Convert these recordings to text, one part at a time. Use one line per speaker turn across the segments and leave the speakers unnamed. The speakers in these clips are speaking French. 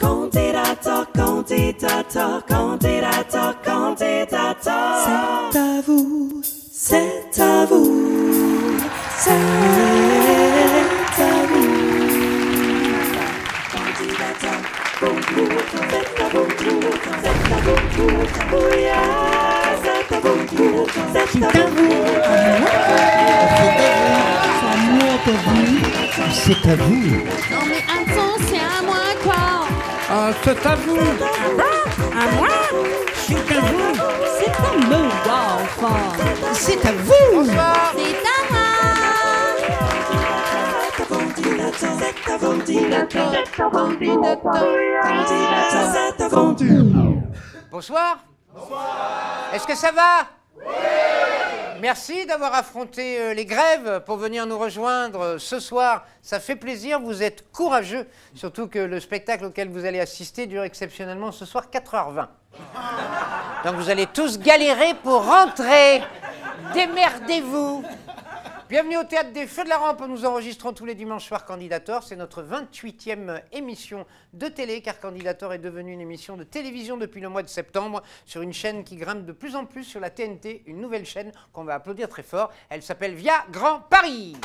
Candidator, candidator, candidator, candidator. C'est à vous, c'est à vous, c'est à vous. Candidator, concours, c'est à vous, c'est à vous, oui, c'est à vous, c'est à vous.
C'est à vous.
Non mais attends, c'est à moi quoi.
C'est à vous.
À moi.
C'est à vous.
C'est à me voir enfin.
C'est à vous.
C'est à moi.
Bonsoir. Bonsoir. Est-ce que ça va? Oui. Merci d'avoir affronté les grèves pour venir nous rejoindre ce soir. Ça fait plaisir, vous êtes courageux. Surtout que le spectacle auquel vous allez assister dure exceptionnellement ce soir 4h20. Donc vous allez tous galérer pour rentrer. Démerdez-vous. Bienvenue au Théâtre des Feux de la Rampe. Nous enregistrons tous les dimanches soirs Candidator. C'est notre 28e émission de télé, car Candidator est devenu une émission de télévision depuis le mois de septembre, sur une chaîne qui grimpe de plus en plus sur la TNT, une nouvelle chaîne qu'on va applaudir très fort. Elle s'appelle Via Grand Paris.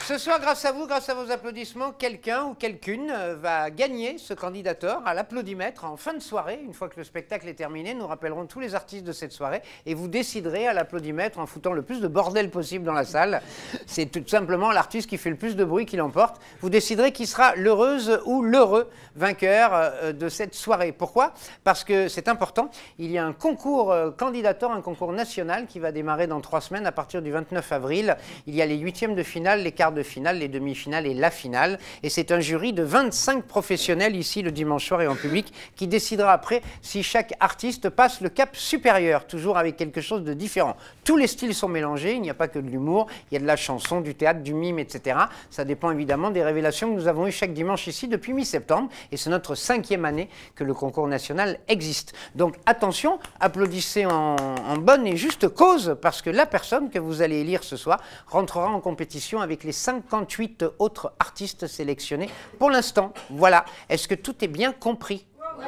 Ce soir, grâce à vous, grâce à vos applaudissements, quelqu'un ou quelqu'une va gagner ce Candidator à l'applaudimètre en fin de soirée. Une fois que le spectacle est terminé, nous rappellerons tous les artistes de cette soirée et vous déciderez à l'applaudimètre en foutant le plus de bordel possible dans la salle. C'est tout simplement l'artiste qui fait le plus de bruit qui l'emporte. Vous déciderez qui sera l'heureuse ou l'heureux vainqueur de cette soirée. Pourquoi? Parce que c'est important. Il y a un concours Candidator, un concours national qui va démarrer dans 3 semaines à partir du 29 avril. Il y a les 8e de finale, les quarts de finale, les demi-finales et la finale. Et c'est un jury de 25 professionnels ici le dimanche soir et en public qui décidera après si chaque artiste passe le cap supérieur, toujours avec quelque chose de différent. Tous les styles sont mélangés, il n'y a pas que de l'humour, il y a de la chanson, du théâtre, du mime, etc. Ça dépend évidemment des révélations que nous avons eues chaque dimanche ici depuis mi-septembre. Et c'est notre 5e année que le concours national existe. Donc attention, applaudissez en bonne et juste cause, parce que la personne que vous allez élire ce soir rentrera en compétition avec les 58 autres artistes sélectionnés pour l'instant. Voilà. Est-ce que tout est bien compris? Oui.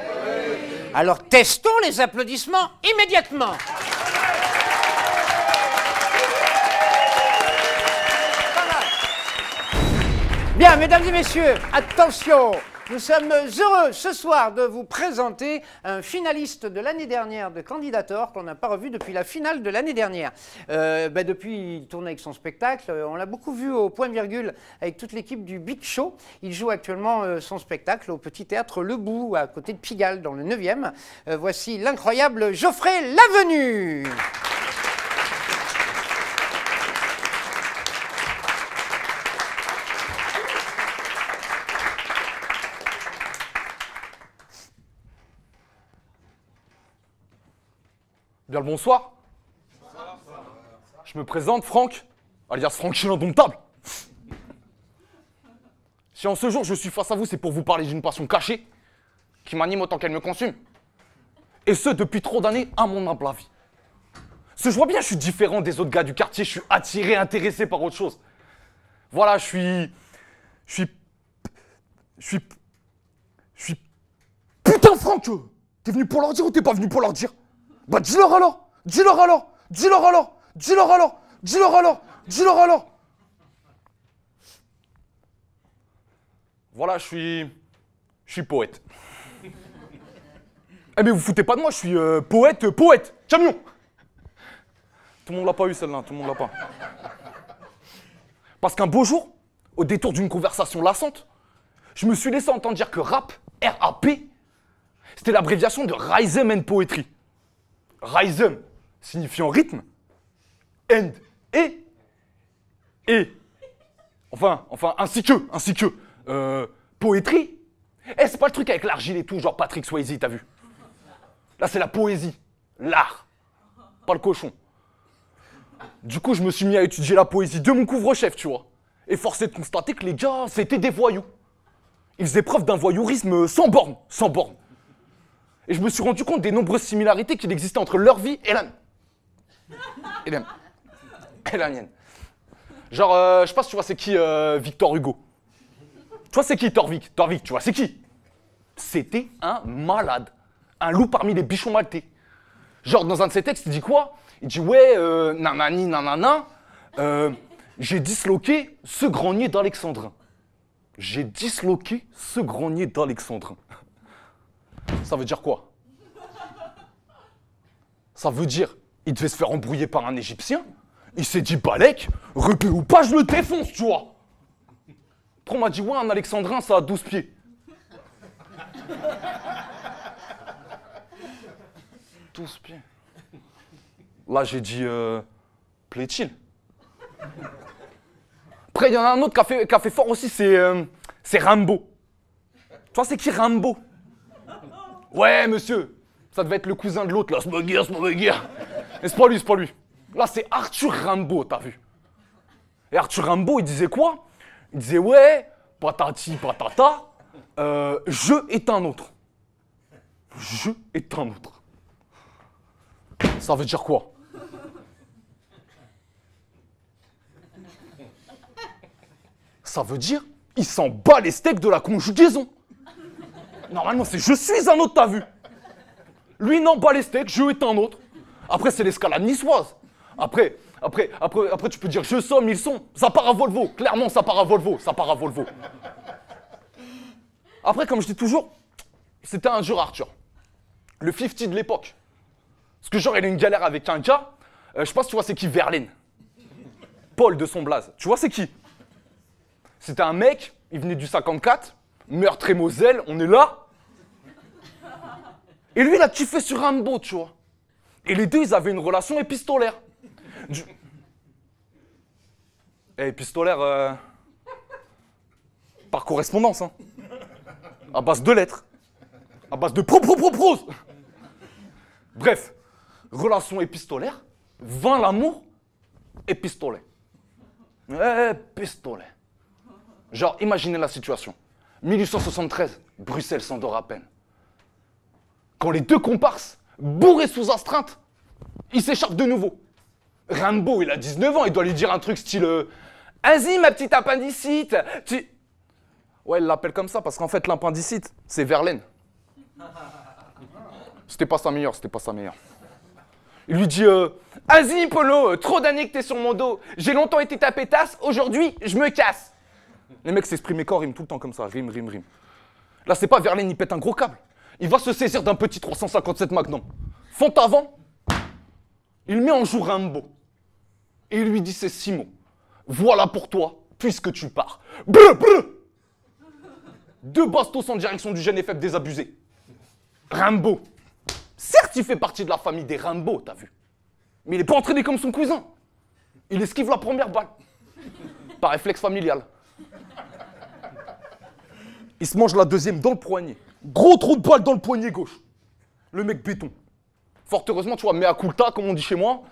Alors testons les applaudissements immédiatement. Bien, mesdames et messieurs, attention. Nous sommes heureux ce soir de vous présenter un finaliste de l'année dernière de Candidator qu'on n'a pas revu depuis la finale de l'année dernière. Depuis, il tourne avec son spectacle. On l'a beaucoup vu au point virgule avec toute l'équipe du Big Show. Il joue actuellement son spectacle au Petit Théâtre Le Bout, à côté de Pigalle, dans le 9e. Voici l'incroyable Geoffrey Lavenu.
Bien le bonsoir. Je me présente, Franck, alias Francky l'indomptable. Si en ce jour je suis face à vous, c'est pour vous parler d'une passion cachée qui m'anime autant qu'elle me consume. Et ce, depuis trop d'années, à mon humble avis. Je vois bien, je suis différent des autres gars du quartier, je suis attiré, intéressé par autre chose. Voilà, je suis... Putain, Franck, t'es venu pour leur dire ou t'es pas venu pour leur dire? Bah dis-leur alors, dis-leur alors, dis-leur alors, dis-leur alors, dis-leur alors, dis-leur alors. Voilà, je suis poète. Eh mais vous foutez pas de moi, je suis poète, camion. Tout le monde l'a pas eu celle-là, tout le monde l'a pas. Parce qu'un beau jour, au détour d'une conversation lassante, je me suis laissé entendre dire que rap, R-A-P, c'était l'abréviation de Rhythm and Poetry. Rhythm signifiant rythme, and et. Enfin, ainsi que. Poétrie. Eh, c'est pas le truc avec l'argile et tout, genre Patrick Swayze, t'as vu? Là, c'est la poésie, l'art, pas le cochon. Du coup, je me suis mis à étudier la poésie de mon couvre-chef, tu vois. Et force est de constater que les gars, c'était des voyous. Ils faisaient preuve d'un voyourisme sans borne, sans borne. Et je me suis rendu compte des nombreuses similarités qu'il existait entre leur vie et la... Et la mienne. Genre, je sais pas si tu vois c'est qui Victor Hugo. Tu vois c'est qui Torvik, tu vois c'est qui? C'était un malade. Un loup parmi les bichons maltais. Genre, dans un de ses textes, il dit quoi? Il dit, ouais, nanani, nanana, j'ai disloqué ce grenier d'Alexandrin. J'ai disloqué ce grenier d'Alexandrin. Ça veut dire quoi? Ça veut dire, il devait se faire embrouiller par un Égyptien. Il s'est dit, Balek, repé ou pas, je le défonce, tu vois. Après, on m'a dit, ouais, un Alexandrin, ça a 12 pieds. 12 pieds. Là, j'ai dit, plaît-il? Après, il y en a un autre qui a fait fort aussi, c'est Rimbaud. Tu vois, c'est qui Rimbaud? Ouais, monsieur, ça devait être le cousin de l'autre, là, c'est ma guerre. Mais c'est pas lui. Là, c'est Arthur Rimbaud, t'as vu? Et Arthur Rimbaud, il disait quoi? Il disait, ouais, patati patata, je est un autre. Je est un autre. Ça veut dire quoi? Ça veut dire, il s'en bat les steaks de la conjugaison. Normalement, c'est je suis un autre, t'as vu? Lui, n'en bat les steaks, je est un autre. Après, c'est l'escalade niçoise. Après, tu peux dire je somme, ils sont. Ça part à Volvo. Clairement, ça part à Volvo. Après, comme je dis toujours, c'était un dur Arthur. Le 50 de l'époque. Parce que genre, il a une galère avec un gars. Je sais pas si tu vois c'est qui Verlaine. Paul de son blaze. Tu vois c'est qui? C'était un mec, il venait du 54, Meurthe et Moselle, on est là. Et lui, il a kiffé sur Rimbaud, tu vois. Et les deux, ils avaient une relation épistolaire. Épistolaire par correspondance, hein. À base de lettres. À base de prose. Bref, relation épistolaire, vint l'amour, épistolet. Pistolet. Genre, imaginez la situation. 1873, Bruxelles s'endort à peine. Quand les deux comparses, bourrés sous astreinte, ils s'échappent de nouveau. Rimbaud, il a 19 ans, il doit lui dire un truc style Vas-y, ma petite appendicite, Ouais, il l'appelle comme ça parce qu'en fait, l'appendicite, c'est Verlaine. C'était pas sa meilleure. Il lui dit Vas-y, Polo, trop d'années que t'es sur mon dos. J'ai longtemps été ta pétasse, aujourd'hui, je me casse. Les mecs s'exprimaient corps, riment tout le temps comme ça, rime. Là, c'est pas Verlaine, il pète un gros câble. Il va se saisir d'un petit 357 Magnum. Fond avant, il met en joue Rimbaud. Et il lui dit ces 6 mots. Voilà pour toi, puisque tu pars. Bleu. 2 bastos en direction du gène faible désabusé. Rimbaud. Certes, il fait partie de la famille des Rimbaud, t'as vu. Mais il est pas entraîné comme son cousin. Il esquive la première balle. Par réflexe familial. Il se mange la deuxième dans le poignet. Gros trou de balle dans le poignet gauche. Le mec béton. Fort heureusement, tu vois, mea culpa, comme on dit chez moi.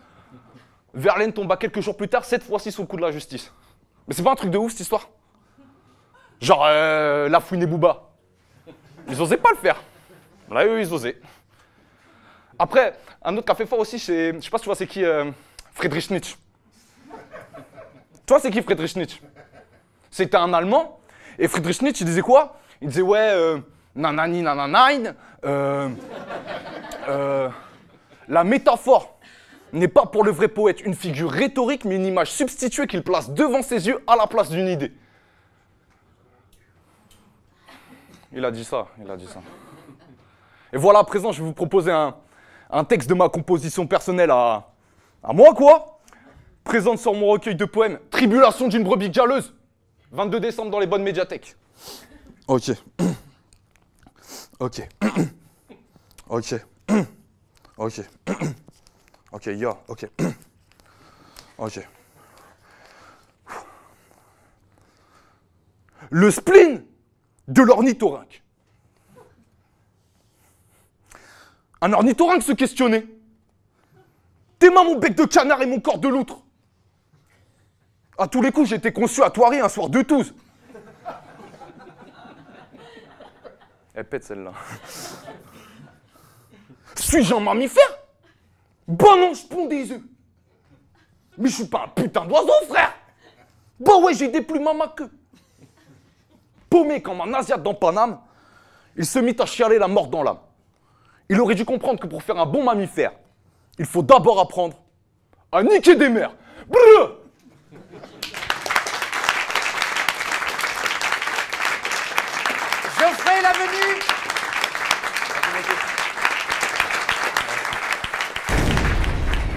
Verlaine tomba quelques jours plus tard, cette fois-ci sous le coup de la justice. Mais c'est pas un truc de ouf, cette histoire? Genre, la fouine et Booba. Ils osaient pas le faire. Là, eux, ils osaient. Après, un autre qui a fait fort aussi, je sais pas si tu vois, c'est qui Friedrich Nietzsche. Tu vois, c'est qui Friedrich Nietzsche? C'était un Allemand. Et Friedrich Nietzsche, il disait quoi? Il disait, ouais, nanani, nananain, la métaphore n'est pas pour le vrai poète une figure rhétorique, mais une image substituée qu'il place devant ses yeux à la place d'une idée. Il a dit ça. Et voilà, à présent, je vais vous proposer un texte de ma composition personnelle à moi, quoi. Présente sur mon recueil de poèmes, Tribulation d'une brebis galeuse. 22 décembre dans les bonnes médiathèques. Ok, yo, ok. Le spleen de l'ornithorynque. Un ornithorynque se questionnait. Tes mains, mon bec de canard et mon corps de loutre. À tous les coups, j'étais conçu à Thoiry un soir de Toulouse. Elle pète celle-là. Suis-je un mammifère? Ben non, je ponds des œufs. Mais je suis pas un putain d'oiseau, frère. Bah ouais, j'ai des plumes à ma queue. Paumé comme un Asiate dans Paname, il se mit à chialer la mort dans l'âme. Il aurait dû comprendre que pour faire un bon mammifère, il faut d'abord apprendre à niquer des mères. Brrr.
Geoffrey Lavenu.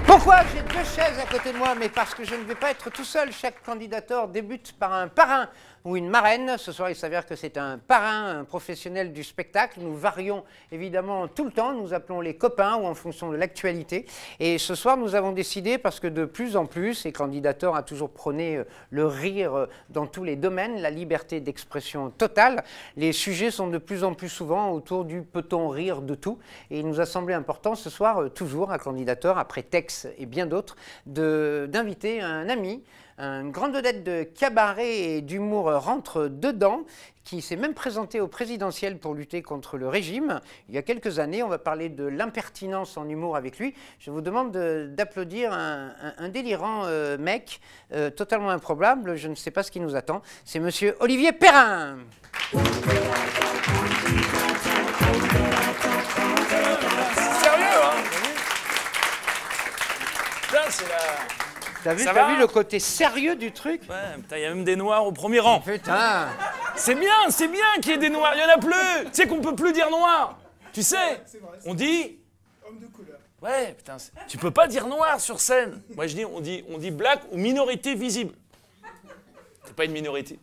Pourquoi j'ai deux chaises à côté de moi? Mais parce que je ne vais pas être tout seul. Chaque candidateur débute par un parrain ou une marraine. Ce soir, il s'avère que c'est un parrain, un professionnel du spectacle. Nous varions évidemment tout le temps. Nous appelons les copains ou en fonction de l'actualité. Et ce soir, nous avons décidé, parce que de plus en plus, et candidateur a toujours prôné le rire dans tous les domaines, la liberté d'expression totale, les sujets sont de plus en plus souvent autour du peut-on rire de tout. Et il nous a semblé important ce soir, toujours à candidateur, après Tex et bien d'autres, d'inviter un ami, une grande vedette de cabaret et d'humour rentre dedans, qui s'est même présenté au présidentiel pour lutter contre le régime. Il y a quelques années, on va parler de l'impertinence en humour avec lui. Je vous demande d'applaudir un délirant mec totalement improbable. Je ne sais pas ce qui nous attend. C'est monsieur Olivier Perrin.
Sérieux, hein? Putain, c'est la...
T'as vu,
Ça va
le côté sérieux du truc?
Ouais, putain, il y a même des noirs au premier rang.
Putain.
C'est bien qu'il y ait des noirs. Il y en a plus. Tu sais qu'on peut plus dire noir. Tu sais, on dit... Homme de couleur. Ouais, putain, tu peux pas dire noir sur scène. Moi, je dis, on dit black ou minorité visible. T'es pas une minorité.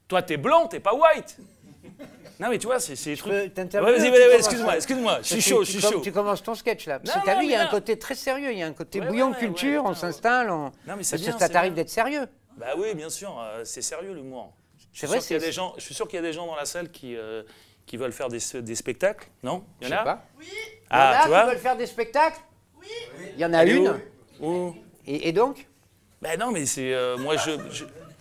Toi, t'es blanc, t'es pas white. Non, mais tu vois, c'est des trucs... Ouais, vas-y, excuse-moi, je suis chaud.
Tu commences ton sketch là. Parce que
Non,
t'as
non,
vu, il y a
mais
un
non.
côté très sérieux, il y a un côté
Ouais,
bouillon de
ouais,
culture,
ouais,
on
putain,
s'installe,
Non, mais c'est
parce
bien,
que ça
c'est
t'arrive
bien.
d'être sérieux.
Bah oui, bien sûr, c'est sérieux l'humour.
C'est vrai,
Je suis sûr qu'il y a des gens dans la salle qui veulent faire des spectacles, non? Il y en a?
pas.
Oui.
Il y en
Ah,
a
tu
qui
vois?
veulent faire des spectacles? Oui. Il y en a
Elle est
une.
Où?
Et donc?
Ben non, mais c'est moi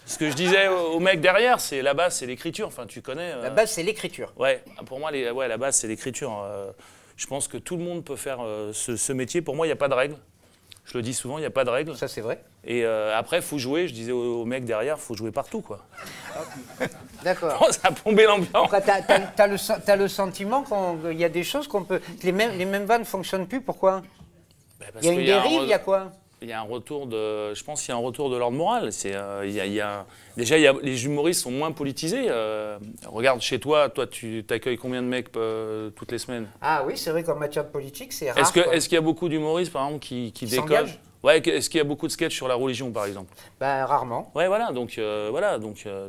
ce que je disais au mec derrière, c'est la base, c'est l'écriture. Enfin, tu connais.
La base, c'est l'écriture.
Ouais, pour moi, la base, c'est l'écriture. Je pense que tout le monde peut faire ce métier. Pour moi, il n'y a pas de règle. Je le dis souvent, il n'y a pas de règle.
Ça, c'est vrai.
Et après, il faut jouer. Je disais au mec derrière, il faut jouer partout, quoi.
D'accord.
Ça a plombé l'ambiance.
T'as le sentiment qu'il y a des choses qu'on peut... que les mêmes vannes ne fonctionnent plus, pourquoi?
Ben, parce
Il y a une
qu'il
dérive, il y a quoi?
Il y a un retour de, je pense qu'il y a un retour de l'ordre moral. Déjà, les humoristes sont moins politisés. Regarde chez toi, tu t'accueilles combien de mecs toutes les semaines?
Ah oui, c'est vrai qu'en matière de politique, c'est rare.
Est-ce qu'il y a beaucoup d'humoristes, par exemple, qui décollent?
s'engagent?
Ouais, est-ce qu'il y a beaucoup de sketchs sur la religion, par exemple?
Ben, rarement.
Ouais, voilà, donc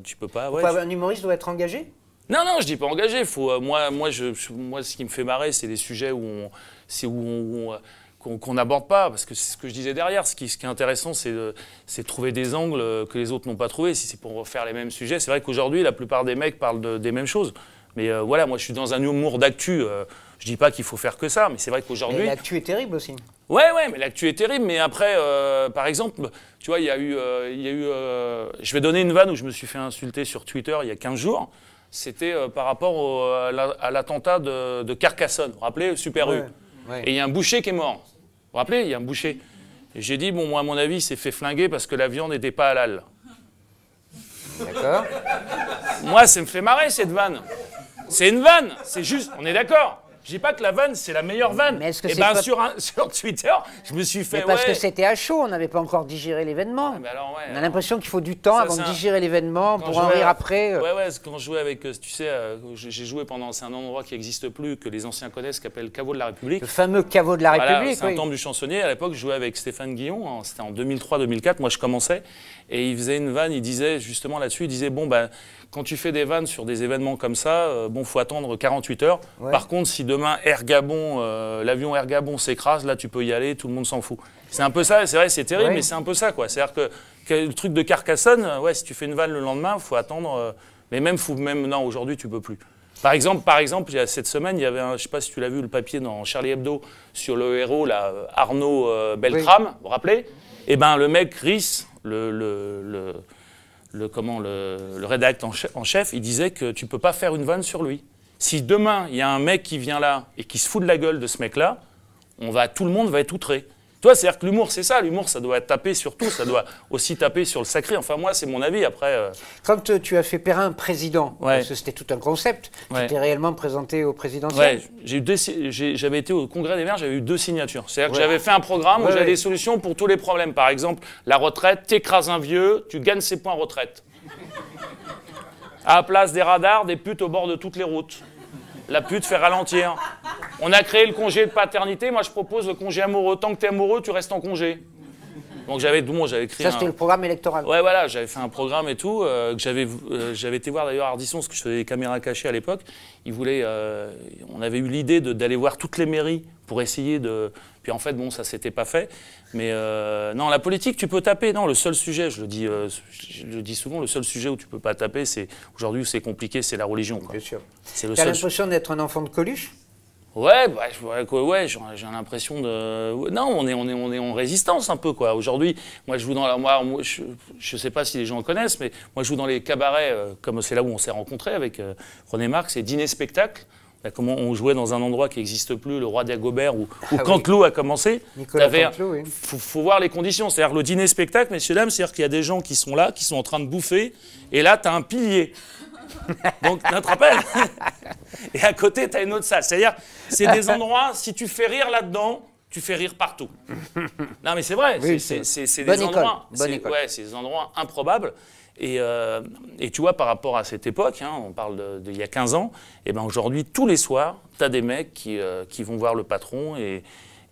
tu peux pas. Ouais,
Pourquoi un humoriste doit être engagé?
Non, je dis pas engagé. Faut, moi, ce qui me fait marrer, c'est les sujets qu'on n'aborde pas, parce que c'est ce que je disais derrière. Ce qui est intéressant, c'est de trouver des angles que les autres n'ont pas trouvés. Si c'est pour faire les mêmes sujets, c'est vrai qu'aujourd'hui, la plupart des mecs parlent des mêmes choses. Mais voilà, moi, je suis dans un humour d'actu. Je dis pas qu'il faut faire que ça, mais c'est vrai qu'aujourd'hui...
Mais l'actu est terrible aussi.
Ouais, mais l'actu est terrible. Mais après, par exemple, tu vois, il y a eu... je vais donner une vanne où je me suis fait insulter sur Twitter il y a 15 jours. C'était par rapport à l'attentat de Carcassonne. Vous vous rappelez, Super U.
Ouais.
Et il y a un boucher qui est mort. Vous vous rappelez, il y a un boucher. Et j'ai dit, bon, moi, à mon avis, il s'est fait flinguer parce que la viande n'était pas halal.
D'accord.
Moi, ça me fait marrer, cette vanne. C'est une vanne, c'est juste, on est d'accord. Je dis pas que la vanne, c'est la meilleure vanne.
Mais est-ce que
et
c'est
ben,
pas...
sur Twitter, je me suis fait...
Mais parce que c'était à chaud, on n'avait pas encore digéré l'événement.
Mais alors, ouais,
On a l'impression qu'il faut du temps avant de digérer l'événement pour en rire après.
Ouais, quand je jouais avec, tu sais, j'ai joué pendant, c'est un endroit qui n'existe plus, que les anciens connaissent, qui s'appelle Caveau de la République.
Le fameux caveau de la
Voilà,
République,
c'est
oui.
un temple du chansonnier. À l'époque, je jouais avec Stéphane Guillon, c'était en 2003-2004, moi je commençais, et il faisait une vanne, il disait justement là-dessus, il disait, bon, ben, quand tu fais des vannes sur des événements comme ça, bon, faut attendre 48 heures.
Ouais.
Par contre, si demain Air Gabon, l'avion Air Gabon s'écrase, là, tu peux y aller, tout le monde s'en fout. C'est un peu ça, c'est vrai, c'est terrible,
Ouais.
mais c'est un peu ça, quoi. C'est-à-dire que le truc de Carcassonne, ouais, si tu fais une vanne le lendemain, faut attendre. Mais même, non, aujourd'hui, tu peux plus. Par exemple, il y a cette semaine, il y avait un, je sais pas si tu l'as vu, le papier dans Charlie Hebdo sur le héros, là, Arnaud Beltrame, vous vous rappelez? Eh ben, le mec Rhys, le rédacteur en chef, il disait que tu peux pas faire une vanne sur lui. Si demain, il y a un mec qui vient là et qui se fout de la gueule de ce mec-là, tout le monde va être outré. Toi, c'est-à-dire que l'humour, c'est ça. L'humour, ça doit taper sur tout. Ça doit aussi taper sur le sacré. Enfin, moi, c'est mon avis. Après.
Quand tu as fait Perrin président,
Ouais.
parce que c'était tout un concept,
Ouais.
tu t'es réellement présenté au présidentiel.
Ouais, j'avais été au Congrès des maires, j'avais eu 2 signatures. C'est-à-dire que
Ouais.
j'avais fait un programme où
Ouais,
j'avais
ouais.
des solutions pour tous les problèmes. Par exemple, la retraite, t'écrases un vieux, tu gagnes ses points retraite. À la place des radars, des putes au bord de toutes les routes. La pute fait ralentir. On a créé le congé de paternité. Moi, je propose le congé amoureux. Tant que t'es amoureux, tu restes en congé. Donc j'avais créé
Ça, c'était le programme électoral.
Ouais, voilà, j'avais fait un programme et tout, que j'avais été voir d'ailleurs à Ardisson, parce que je faisais des caméras cachées à l'époque. On avait eu l'idée d'aller voir toutes les mairies pour essayer de... Puis en fait, bon, ça s'était pas fait. Mais non, la politique, tu peux taper. Non, le seul sujet, je le dis souvent, le seul sujet où tu peux pas taper, c'est aujourd'hui où c'est compliqué, c'est la religion, quoi.
Bien sûr.
C'est le
Tu as
seul.
l'impression d'être un enfant de Coluche?
Ouais, ouais, j'ai l'impression de... Non, on est en résistance un peu, quoi. Aujourd'hui, moi, je joue dans la... Moi, je sais pas si les gens le connaissent, mais moi, je joue dans les cabarets, comme c'est là où on s'est rencontrés avec René Marc, c'est dîner-spectacle. Comment on jouait dans un endroit qui n'existe plus, le Roi d'Agobert, où Canteloup a commencé.
Nicolas Canteloup, oui.
Faut voir les conditions. C'est-à-dire le dîner-spectacle, messieurs, dames, c'est-à-dire qu'il y a des gens qui sont là, qui sont en train de bouffer, et là, tu as un pilier. Donc, tu te rappelles? Et à côté, tu as une autre salle. C'est-à-dire, c'est des endroits, si tu fais rire là-dedans, tu fais rire partout. Non, mais c'est vrai,
Oui,
c'est
bonne
des
école,
endroits,
bonne école.
Ouais, c'est des endroits improbables. Et tu vois, par rapport à cette époque, hein, on parle d'il y a 15 ans, et ben aujourd'hui, tous les soirs, tu as des mecs qui vont voir le patron et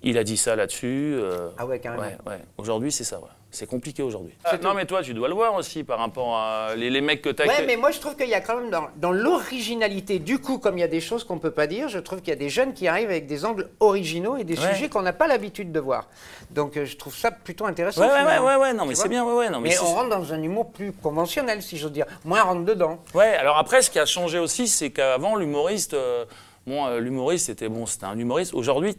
il a dit ça là-dessus.
Ah ouais, carrément.
Ouais. Aujourd'hui, c'est ça, ouais. C'est compliqué aujourd'hui. Non, mais toi, tu dois le voir aussi par rapport à les mecs que tu as...
Ouais, mais moi je trouve qu'il y a quand même dans l'originalité, du coup, comme il y a des choses qu'on ne peut pas dire, je trouve qu'il y a des jeunes qui arrivent avec des angles originaux et des sujets qu'on n'a pas l'habitude de voir. Donc je trouve ça plutôt intéressant.
Ouais, non, mais
Tu
c'est
vois.
bien, non,
Mais on rentre dans un humour plus conventionnel, si j'ose dire. Moins rentre dedans.
Ouais, alors après, ce qui a changé aussi, c'est qu'avant, l'humoriste... l'humoriste, c'était un humoriste. Aujourd'hui,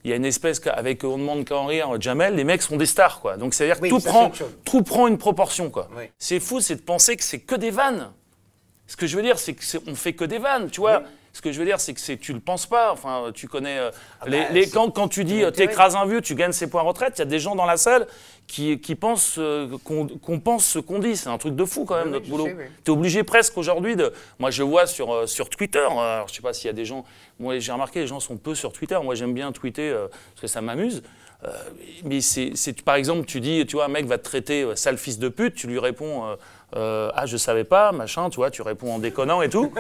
il y a une espèce, avec On demande qu'à en rire, Jamel, les mecs sont des stars, quoi. Donc, c'est-à-dire que
Oui,
tout
ça,
prend,
c'est autre chose.
tout prend une proportion, quoi.
Oui.
C'est fou, c'est de penser que c'est que des vannes. Ce que je veux dire, c'est qu'on fait que des vannes, tu vois.
Oui.
Ce que je veux dire, c'est que tu le penses pas. Enfin, tu connais
bah,
quand tu dis
l'intérêt.
t'écrases un vieux, tu gagnes ses points retraite. Il y a des gens dans la salle qui pensent qu'on pense ce qu'on dit. C'est un truc de fou quand même,
Oui,
notre
je
boulot.
sais, oui.
T'es obligé presque aujourd'hui de. Moi, je vois sur Twitter. Alors, je sais pas s'il y a des gens. Moi, j'ai remarqué, les gens sont peu sur Twitter. Moi, j'aime bien tweeter parce que ça m'amuse. Mais par exemple, tu dis, tu vois, un mec va te traiter sale fils de pute, tu lui réponds ah, je savais pas, machin, tu vois, tu réponds en déconnant et tout.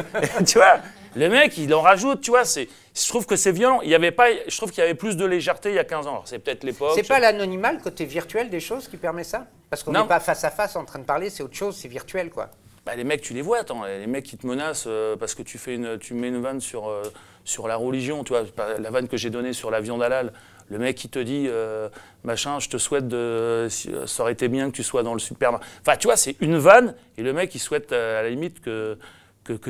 Tu vois, le mec, il en rajoute, tu vois, je trouve que c'est violent. Je trouve qu'il y avait plus de légèreté il y a 15 ans. Alors, c'est peut-être l'époque.
C'est pas l'anonymat, le côté virtuel des choses qui permet ça? Parce qu'on
Non.
n'est pas face à face en train de parler, c'est autre chose, c'est virtuel, quoi.
Bah, les mecs, tu les vois, attends, les mecs qui te menacent parce que tu mets une vanne sur la religion, tu vois, la vanne que j'ai donnée sur la viande halal, le mec qui te dit, machin, je te souhaite ça aurait été bien que tu sois dans le supermarché. Enfin, tu vois, c'est une vanne, et le mec, il souhaite à la limite que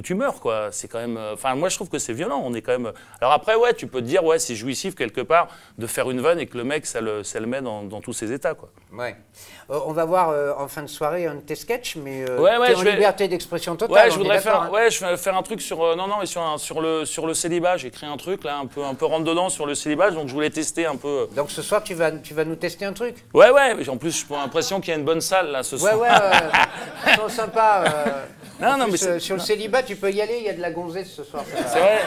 tu meurs, quoi. C'est quand même... Enfin, moi, je trouve que c'est violent, on est quand même... Alors après, ouais, tu peux te dire, ouais, c'est jouissif quelque part de faire une vanne et que le mec, ça le met dans tous ses états, quoi.
Ouais. On va voir en fin de soirée un de tes sketchs, mais
Ouais,
t'es en
je vais-
liberté d'expression totale.
Ouais,
on
je
est
voudrais
d'accord, hein.
je vais faire un truc sur sur le célibat. J'ai créé un truc là, un peu rentre dedans sur le célibat, donc je voulais tester un peu.
Donc ce soir, tu vas nous tester un truc?
Ouais, en plus, j'ai l'impression qu'il y a une bonne salle là ce soir.
Ouais, ils sont sympas.
Non,
En
non,
plus,
mais c'est-
sur le célibat, tu peux y aller, il y a de la gonzesse ce soir.
C'est vrai.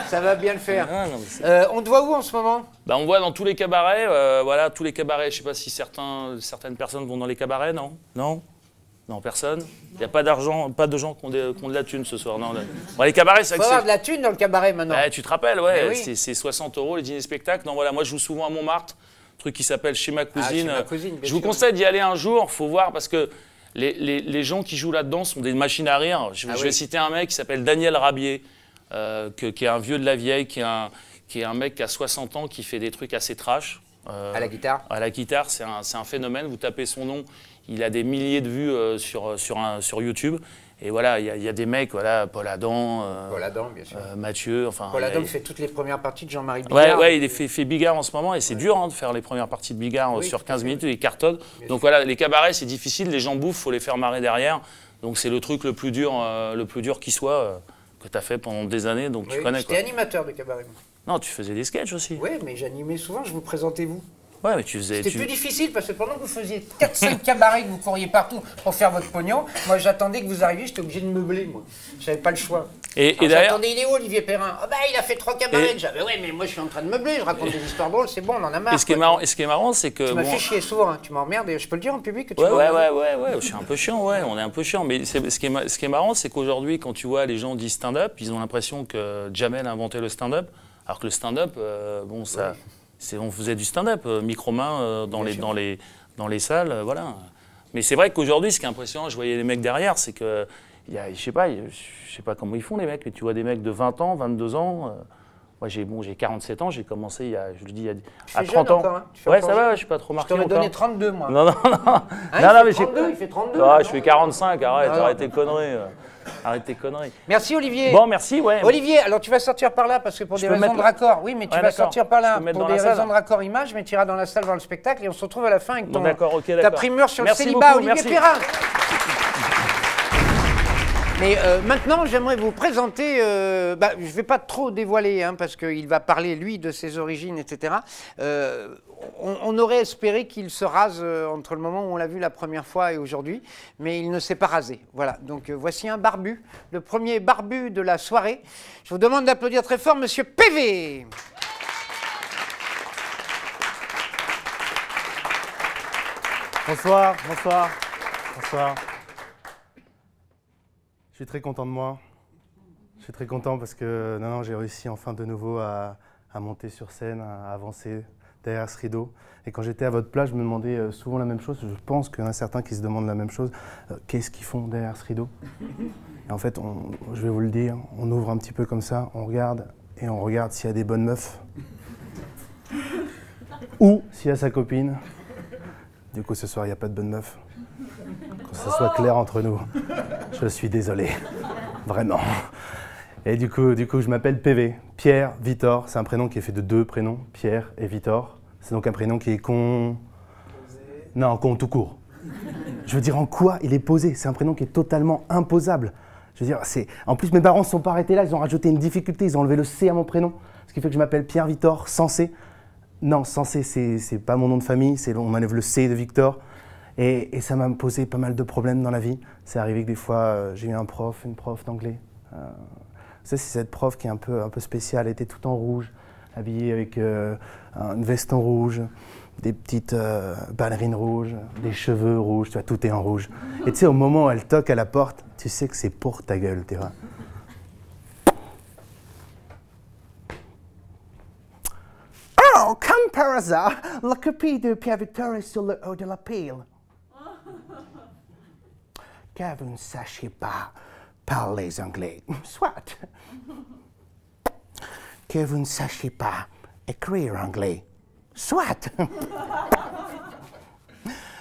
Ça va bien le faire.
Ah, non, mais c'est-
On te voit où en ce moment?
Bah, on voit dans tous les cabarets, voilà, tous les cabarets. Je sais pas si certaines personnes vont dans les cabarets, non? Non, personne. Il n'y a pas d'argent, pas de gens qui ont de la thune ce soir. Non. Bon, les cabarets, c'est
Il faut avoir de la thune dans le cabaret maintenant.
Ouais, tu te rappelles, ouais,
Mais oui.
c'est 60 € les dîners spectacles. Non, voilà, moi je joue souvent à Montmartre, un truc qui s'appelle Chez ma cousine.
Chez ma cousine, bien
Je vous
sûr.
conseille d'y aller un jour, faut voir, parce que les gens qui jouent là-dedans sont des machines à rire. Je vais
oui.
citer un mec qui s'appelle Daniel Rabier, qui est un vieux de la vieille, qui est un mec qui a 60 ans, qui fait des trucs assez trash.
À la guitare.
À la guitare, c'est un phénomène. Vous tapez son nom, il a des milliers de vues sur YouTube. Et voilà, il y a des mecs, voilà, Paul Adam,
Paul Adam, bien sûr.
Mathieu, enfin...
Paul
il y a-
Adam fait toutes les premières parties de Jean-Marie
Ouais,
Bigard.
ouais, il fait Bigard en ce moment et c'est dur de faire les premières parties de Bigard
Oui,
sur
tout à
15
fait.
minutes, il cartonne. Donc voilà, les cabarets c'est difficile, les gens bouffent, faut les faire marrer derrière. Donc c'est le truc le plus dur qui soit, que tu as fait pendant des années, donc tu
Oui,
connais
j'étais
quoi.
animateur de cabaret.
Non, tu faisais des sketchs aussi.
Oui, mais j'animais souvent, je vous présentais vous.
Ouais, mais tu faisais.
C'était plus difficile parce que pendant que vous faisiez 4-5 cabarets, que vous couriez partout pour faire votre pognon, moi j'attendais que vous arriviez, j'étais obligé de meubler, moi. J'avais pas le choix.
Et
Alors,
derrière.
j'attendais, il est où Olivier Perrin? Ah bah il a fait 3 cabarets déjà. Bah ouais, mais moi je suis en train de meubler, je raconte des histoires drôles, c'est bon, on en a marre.
Et ce qui est marrant, c'est que.
Tu m'as
bon,
fait chier souvent, hein. Tu m'emmerdes et je peux le dire en public que tu
Ouais,
m'emmerdes.
ouais, je suis un peu chiant, ouais, on est un peu chiant. Mais ce qui est marrant, c'est qu'aujourd'hui, quand tu vois les gens disent stand-up, ils ont l'impression que Jamel a inventé le stand-up, alors que le stand-up, bon, ça, on faisait du stand-up, micro-main dans les salles, voilà. Mais c'est vrai qu'aujourd'hui, ce qui est impressionnant, je voyais les mecs derrière, c'est que, je sais pas comment ils font les mecs, mais tu vois des mecs de 20 ans, 22 ans. Moi, j'ai 47 ans, j'ai commencé il y a 30 ans.
Encore, hein.
Ouais, ça va, je suis pas trop
Je
marqué
t'aurais
encore.
donné 32, moi.
Non,
Hein,
mais
il fait 32, il fait 32.
Ah, je fais 45, arrête
Alors.
tes conneries. Arrête tes conneries.
Merci Olivier.
Bon, merci, ouais.
Olivier, alors tu vas sortir par là parce que pour
Je
des
peux
raisons
mettre
de
là.
raccord, oui, mais tu
Ouais,
vas
d'accord.
sortir par
Je
là
peux mettre
pour
dans la
des
salle.
raisons de raccord image, mais tu iras dans la salle voir le spectacle et on se retrouve à la fin avec
Bon,
ton,
d'accord, ok,
ta
d'accord.
primeur sur
Merci
le célibat,
beaucoup,
Olivier
merci.
Perrin. Mais maintenant, j'aimerais vous présenter, je ne vais pas trop dévoiler, hein, parce qu'il va parler, lui, de ses origines, etc. On aurait espéré qu'il se rase entre le moment où on l'a vu la première fois et aujourd'hui, mais il ne s'est pas rasé. Voilà, donc voici un barbu, le premier barbu de la soirée. Je vous demande d'applaudir très fort Monsieur PV.
Bonsoir, bonsoir, bonsoir. Je suis très content de moi. Je suis très content parce que j'ai réussi enfin de nouveau à monter sur scène, à avancer derrière ce rideau. Et quand j'étais à votre place, je me demandais souvent la même chose. Je pense qu'il y en a certains qui se demandent la même chose. Qu'est-ce qu'ils font derrière ce rideau? Et en fait, je vais vous le dire, on ouvre un petit peu comme ça, on regarde s'il y a des bonnes meufs. Ou s'il y a sa copine. Du coup, ce soir, il n'y a pas de bonne meuf. Que ce soit clair entre nous. Je suis désolé. Vraiment. Et du coup, je m'appelle PV. Pierre Vitor. C'est un prénom qui est fait de 2 prénoms. Pierre et Vitor. C'est donc un prénom qui est con... Non, con tout court. Je veux dire, en quoi il est posé? C'est un prénom qui est totalement imposable. Je veux dire, en plus, mes parents ne se sont pas arrêtés là. Ils ont rajouté une difficulté. Ils ont enlevé le C à mon prénom. Ce qui fait que je m'appelle Pierre Vitor, sans C. Non, sans C, c'est pas mon nom de famille. On enlève le C de Victor. Et ça m'a posé pas mal de problèmes dans la vie. C'est arrivé que des fois, j'ai eu une prof d'anglais. C'est cette prof qui est un peu spéciale. Elle était toute en rouge, habillée avec une veste en rouge, des petites ballerines rouges, des cheveux rouges, tu vois, tout est en rouge. Et tu sais, au moment où elle toque à la porte, tu sais que c'est pour ta gueule, tu vois. Oh, comme par hasard, la copie de Pierre Victor est sur le haut de la pile. Que vous ne sachiez pas parler anglais, soit. Que vous ne sachiez pas écrire anglais, soit.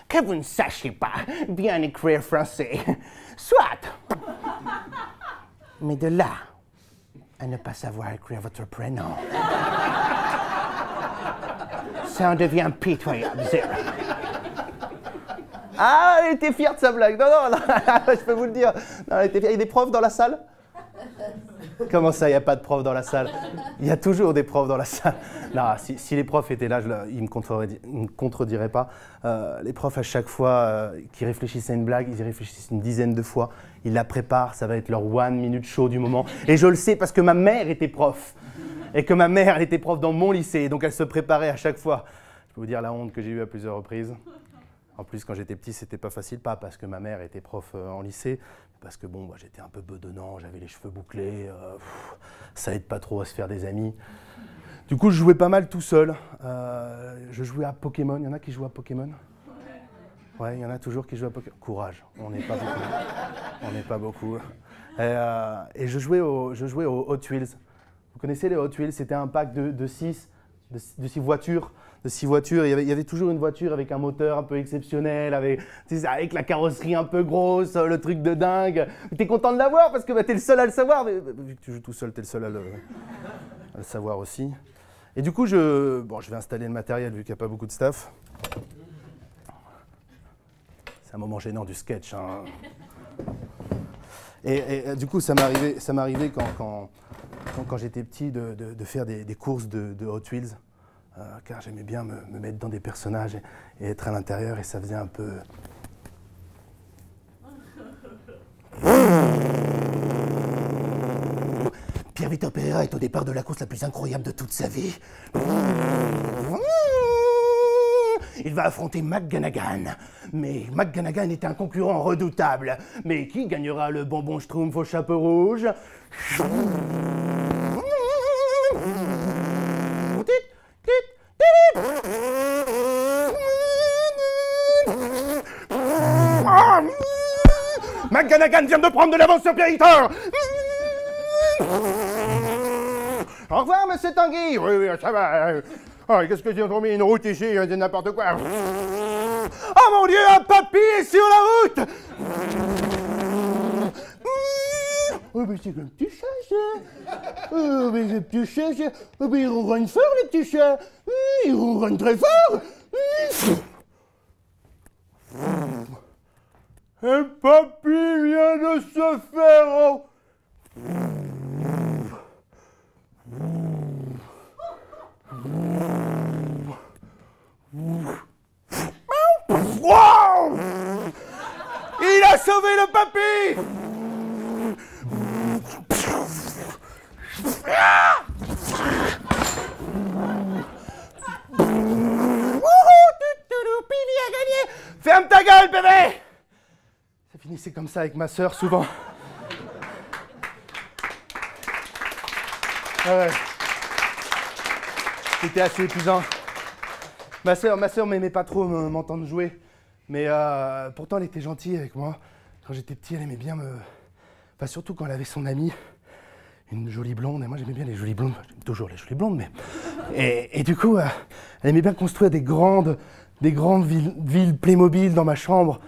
Que vous ne sachiez pas bien écrire français, soit. Mais de là à ne pas savoir écrire votre prénom, ça en devient pitoyable, zéro. Ah, elle était fière de sa blague. Non, je peux vous le dire. Non, elle était fière. Il y a des profs dans la salle? Comment ça, il n'y a pas de profs dans la salle? Il y a toujours des profs dans la salle. Non, si les profs étaient là, ils ne me contrediraient pas. Les profs, à chaque fois qu'ils réfléchissent à une blague, ils y réfléchissent une dizaine de fois. Ils la préparent, ça va être leur 1 minute show du moment. Et je le sais parce que ma mère était prof. Et que ma mère, elle était prof dans mon lycée. Donc elle se préparait à chaque fois. Je peux vous dire la honte que j'ai eue à plusieurs reprises. En plus, quand j'étais petit, c'était pas facile, pas parce que ma mère était prof en lycée, mais parce que bon, j'étais un peu bedonnant, j'avais les cheveux bouclés, ça aide pas trop à se faire des amis. Du coup, je jouais pas mal tout seul. Je jouais à Pokémon. Il y en a qui jouent à Pokémon? Ouais, il y en a toujours qui jouent à Pokémon. Courage, on n'est pas beaucoup. On n'est pas beaucoup. Et je jouais aux Hot Wheels. Vous connaissez les Hot Wheels? C'était un pack de 6 voitures. De 6 voitures, il y avait toujours une voiture avec un moteur un peu exceptionnel, avec la carrosserie un peu grosse, le truc de dingue. T'es content de l'avoir parce que t'es le seul à le savoir, mais vu que tu joues tout seul, t'es le seul à le savoir aussi. Et du coup, je vais installer le matériel vu qu'il n'y a pas beaucoup de staff. C'est un moment gênant du sketch, hein. Et du coup, ça m'arrivait quand j'étais petit de faire des courses de Hot Wheels. car j'aimais bien me mettre dans des personnages et être à l'intérieur, et ça faisait un peu... Pierre-Victor Pereira est au départ de la course la plus incroyable de toute sa vie. Il va affronter McGanagan. Mais McGanagan est un concurrent redoutable. Mais qui gagnera le bonbon Schtroumpf au chapeau rouge? McGanagan vient de prendre de l'avance sur Pierre-Victor. Au revoir, monsieur Tanguy. Oui, oui, ça va. Oh, qu'est-ce que j'ai tombé une route ici, c'est n'importe quoi. Oh mon Dieu, un papy est sur la route. Oh, mais c'est un petit chat, ça. Oh, mais le petit chat, ça. Oh, mais ils ronronnent fort, les petits chats. Ils ronronnent très fort. Un papy vient de se faire... Wow! Il a sauvé le papy! Pivi a gagné! Ferme ta gueule, bébé! Ça finissait comme ça avec ma sœur, souvent. Ah ouais. C'était assez épuisant. Ma sœur m'aimait pas trop m'entendre jouer, mais pourtant elle était gentille avec moi. Quand j'étais petit, elle aimait bien me... Enfin, surtout quand elle avait son amie, une jolie blonde, et moi j'aimais bien les jolies blondes, j'aime toujours les jolies blondes, mais... Et du coup, elle aimait bien construire des grandes villes Playmobil dans ma chambre.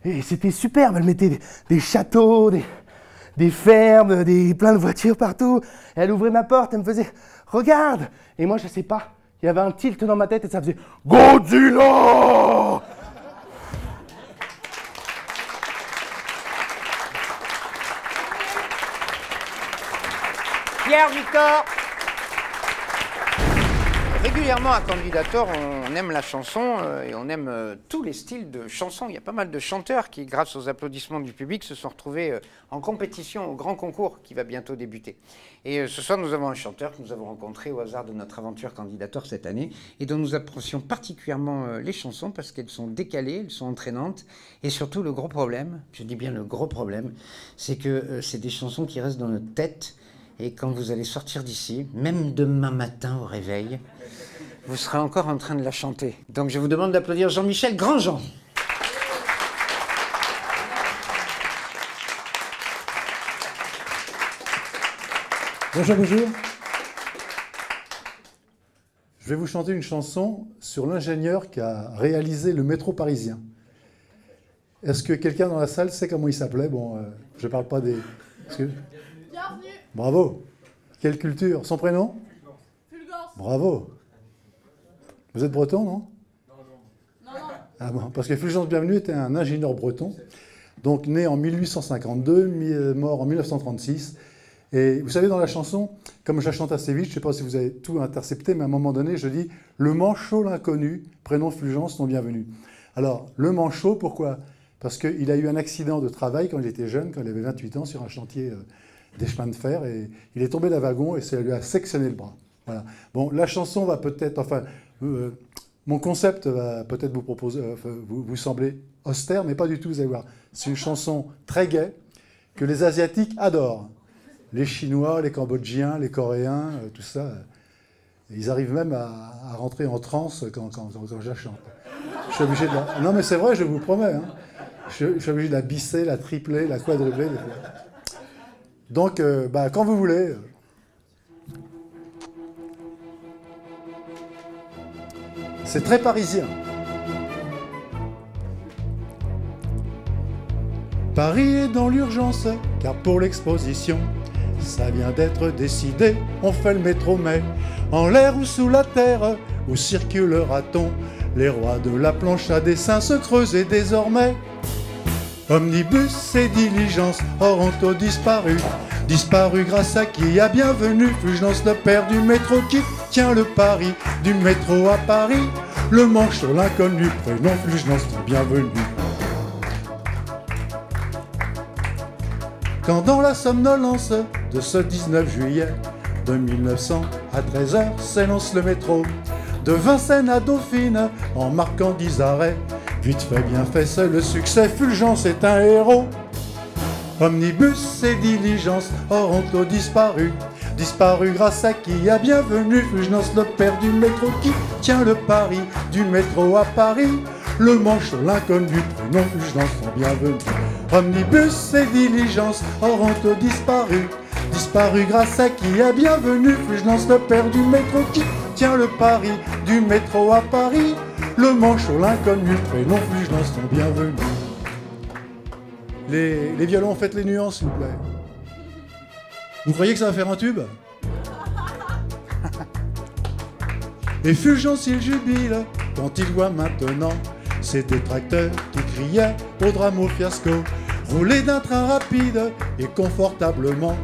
Et c'était superbe, elle mettait des châteaux, des fermes, plein de voitures partout. Et elle ouvrait ma porte, elle me faisait « Regarde !» Et moi, je sais pas, il y avait un tilt dans ma tête et ça faisait « Godzilla !»
Pierre-Victor. Régulièrement à Candidator, on aime la chanson et on aime tous les styles de chansons. Il y a pas mal de chanteurs qui, grâce aux applaudissements du public, se sont retrouvés en compétition au grand concours qui va bientôt débuter. Et ce soir, nous avons un chanteur que nous avons rencontré au hasard de notre aventure Candidator cette année et dont nous apprécions particulièrement les chansons parce qu'elles sont décalées, elles sont entraînantes. Et surtout, le gros problème, je dis bien le gros problème, c'est que c'est des chansons qui restent dans notre tête. Et quand vous allez sortir d'ici, même demain matin au réveil, vous serez encore en train de la chanter. Donc je vous demande d'applaudir Jean-Michel Grandjean.
Bonjour, bonjour. Je vais vous chanter une chanson sur l'ingénieur qui a réalisé le métro parisien. Est-ce que quelqu'un dans la salle sait comment il s'appelait? Bon, je ne parle pas des... Bienvenue. Bravo. Quelle culture. Son prénom? Fulgence. Bravo. Vous êtes breton, non? Non. Ah bon, parce que Fulgence Bienvenue était un ingénieur breton, donc né en 1852, mort en 1936. Et vous savez, dans la chanson, comme je la chante assez vite, je ne sais pas si vous avez tout intercepté, mais à un moment donné, je dis « Le manchot l'inconnu, prénom Fulgence, nom bienvenu ». Alors, le manchot, pourquoi? Parce qu'il a eu un accident de travail quand il était jeune, quand il avait 28 ans, sur un chantier des chemins de fer, et il est tombé d'un wagon et ça lui a sectionné le bras. Voilà. Bon, la chanson va peut-être, enfin, mon concept va peut-être vous proposer, vous sembler austère, mais pas du tout, vous allez voir. C'est une chanson très gaie que les Asiatiques adorent. Les Chinois, les Cambodgiens, les Coréens, tout ça, ils arrivent même à rentrer en transe quand je la chante. Je suis obligé de la... Non mais c'est vrai, je vous promets. Hein. Je suis obligé de la bisser, la tripler, la quadrupler. Donc, quand vous voulez. C'est très parisien. Paris est dans l'urgence, car pour l'exposition, ça vient d'être décidé, on fait le métro, mais en l'air ou sous la terre, où circulera-t-on? Les rois de la planche à dessin se creusaient désormais. Omnibus et diligence auront disparu. Disparu grâce à qui? À bienvenue, Fulgence, le père du métro qui tient le pari du métro à Paris. Le manche sur l'inconnu, prénom Fulgence, bienvenue. Quand dans la somnolence de ce 19 juillet de 1900 à 13h s'élance le métro de Vincennes à Dauphine en marquant 10 arrêts. Vite fait, bien fait, c'est le succès, Fulgence est un héros. Omnibus et diligence auront disparu. Disparu grâce à qui? À bienvenue, Fulgence, le père du métro qui tient le pari du métro à Paris. Le manche, l'inconnu, prénom Fulgence sont bienvenus. Omnibus et diligence auront disparu. Disparu grâce à qui? À bienvenue, Fulgence, le père du métro qui tient le pari du métro à Paris. Le manche, l'inconnu, prénom Fulgence sont bienvenus. Les violons, faites les nuances, s'il vous plaît. Vous croyez que ça va faire un tube? Et Fulgence, il jubile quand il voit maintenant ces détracteurs qui criaient au drame, au fiasco. Rouler d'un train rapide et confortablement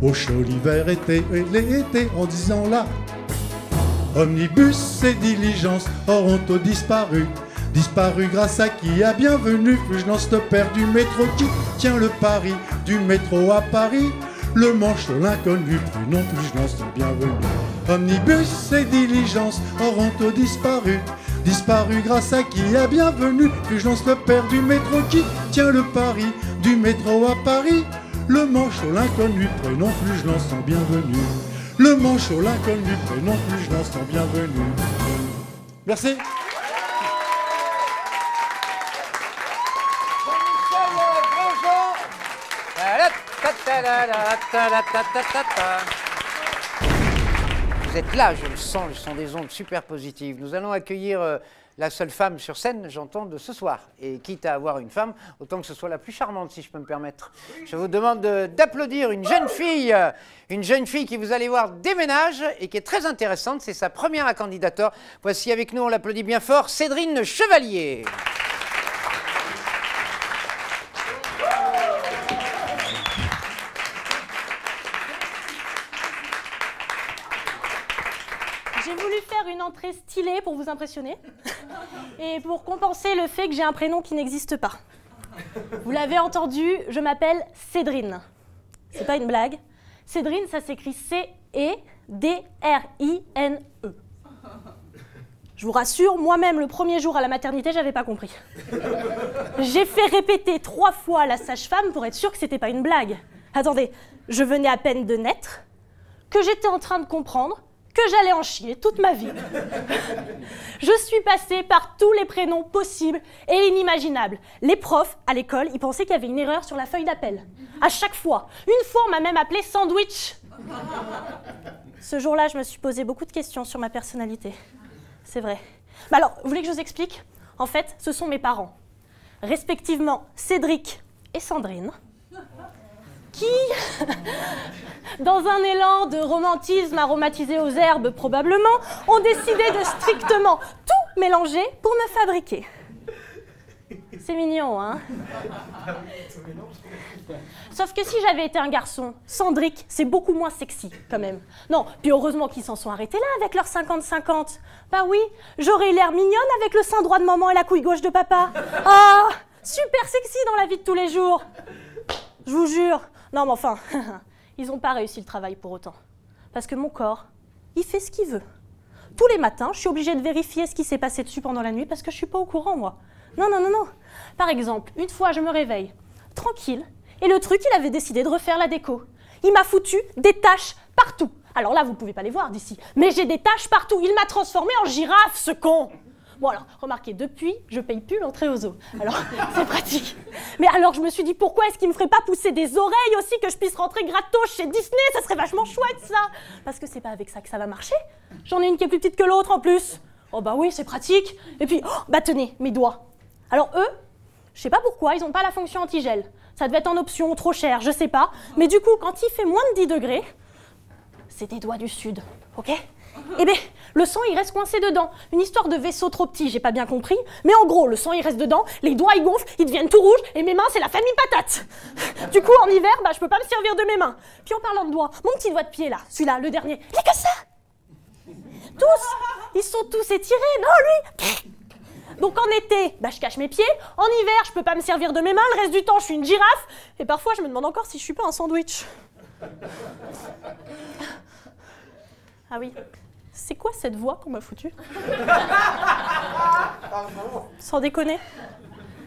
au chaud l'hiver, été et l'été, en disant là, omnibus et diligence auront disparu. Disparu grâce à qui? À bienvenue, Fulgence, le père du métro qui tient le pari du métro à Paris. Le manche, l'inconnu, prénom Fulgence, bienvenue. Omnibus et diligence auront disparu. Disparu grâce à qui? À bienvenue, Fulgence, le père du métro qui tient le pari du métro à Paris. Le manche, l'inconnu, prénom Fulgence, bienvenue. Le manche, l'inconnu, prénom Fulgence, bienvenue. Merci.
Vous êtes là, je le sens, ce sont des ondes super positives. Nous allons accueillir la seule femme sur scène, j'entends, de ce soir. Et quitte à avoir une femme, autant que ce soit la plus charmante, si je peux me permettre. Je vous demande d'applaudir une jeune fille qui, vous allez voir, déménage et qui est très intéressante. C'est sa première à candidature. Voici avec nous, on l'applaudit bien fort, Cédrine Chevalier.
J'ai voulu faire une entrée stylée pour vous impressionner et pour compenser le fait que j'ai un prénom qui n'existe pas. Vous l'avez entendu, je m'appelle Cédrine. C'est pas une blague. Cédrine, ça s'écrit C-E-D-R-I-N-E. Je vous rassure, moi-même, le premier jour à la maternité, j'avais pas compris. J'ai fait répéter 3 fois à la sage-femme pour être sûre que c'était pas une blague. Attendez, je venais à peine de naître, que j'étais en train de comprendre que j'allais en chier toute ma vie. Je suis passée par tous les prénoms possibles et inimaginables. Les profs, à l'école, ils pensaient qu'il y avait une erreur sur la feuille d'appel. À chaque fois. Une fois, on m'a même appelée Sandwich. Ce jour-là, je me suis posé beaucoup de questions sur ma personnalité. C'est vrai. Mais alors, vous voulez que je vous explique? En fait, ce sont mes parents. Respectivement, Cédric et Sandrine, qui, dans un élan de romantisme aromatisé aux herbes probablement, ont décidé de strictement tout mélanger pour me fabriquer. C'est mignon, hein? Sauf que si j'avais été un garçon, Cendric, c'est beaucoup moins sexy, quand même. Non, puis heureusement qu'ils s'en sont arrêtés là, avec leurs 50-50. Bah oui, j'aurais l'air mignonne avec le sein droit de maman et la couille gauche de papa. Ah, super sexy dans la vie de tous les jours. Je vous jure. Non, mais enfin, ils n'ont pas réussi le travail pour autant. Parce que mon corps, il fait ce qu'il veut. Tous les matins, je suis obligée de vérifier ce qui s'est passé dessus pendant la nuit parce que je ne suis pas au courant, moi. Non, non, non, non. Par exemple, une fois, je me réveille, tranquille, et le truc, il avait décidé de refaire la déco. Il m'a foutu des taches partout. Alors là, vous ne pouvez pas les voir d'ici, mais j'ai des taches partout. Il m'a transformée en girafe, ce con. Bon alors, remarquez, depuis, je paye plus l'entrée aux zoo. Alors, c'est pratique. Mais alors, je me suis dit, pourquoi est-ce qu'il me ferait pas pousser des oreilles aussi, que je puisse rentrer gratos chez Disney? Ça serait vachement chouette, ça. Parce que c'est pas avec ça que ça va marcher. J'en ai une qui est plus petite que l'autre, en plus. Oh bah oui, c'est pratique. Et puis, oh, bah tenez, mes doigts. Alors eux, je sais pas pourquoi, ils ont pas la fonction anti-gel. Ça devait être en option, trop cher, je sais pas. Mais du coup, quand il fait moins de 10 degrés, c'est des doigts du sud, ok? Eh bien, le sang, il reste coincé dedans. Une histoire de vaisseau trop petit, j'ai pas bien compris. Mais en gros, le sang, il reste dedans, les doigts, ils gonflent, ils deviennent tout rouges, et mes mains, c'est la famille patate. Du coup, en hiver, bah, je peux pas me servir de mes mains. Puis en parlant de doigts, mon petit doigt de pied, là, celui-là, le dernier, il est que ça. Ils sont tous étirés. Non, lui. Donc en été, bah, je cache mes pieds. En hiver, je peux pas me servir de mes mains. Le reste du temps, je suis une girafe. Et parfois, je me demande encore si je suis pas un sandwich. Ah oui. C'est quoi cette voix qu'on m'a foutue? Sans déconner.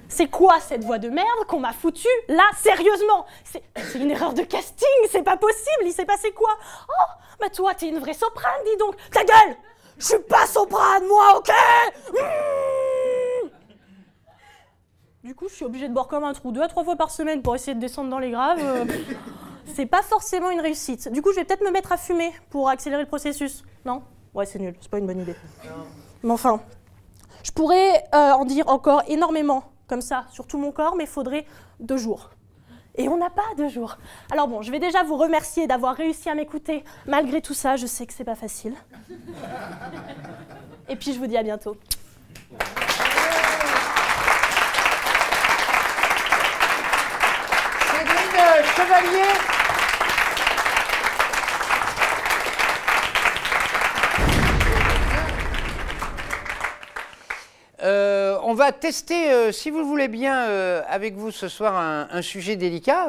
C'est quoi cette voix de merde qu'on m'a foutue? Là, sérieusement. C'est une erreur de casting, c'est pas possible. Il s'est passé quoi? Oh, bah toi, t'es une vraie soprane, dis donc. Ta gueule! Je suis pas soprane, moi, ok? Du coup, je suis obligée de boire comme un trou 2 à 3 fois par semaine pour essayer de descendre dans les graves. C'est pas forcément une réussite. Du coup, je vais peut-être me mettre à fumer pour accélérer le processus. Non? Ouais, c'est nul, c'est pas une bonne idée. Mais enfin, je pourrais en dire encore énormément, comme ça, sur tout mon corps, mais il faudrait 2 jours. Et on n'a pas 2 jours. Alors bon, je vais déjà vous remercier d'avoir réussi à m'écouter. Malgré tout ça, je sais que c'est pas facile. Et puis, je vous dis à bientôt.
Céline Chevalier. On va tester, si vous le voulez bien, avec vous ce soir un sujet délicat,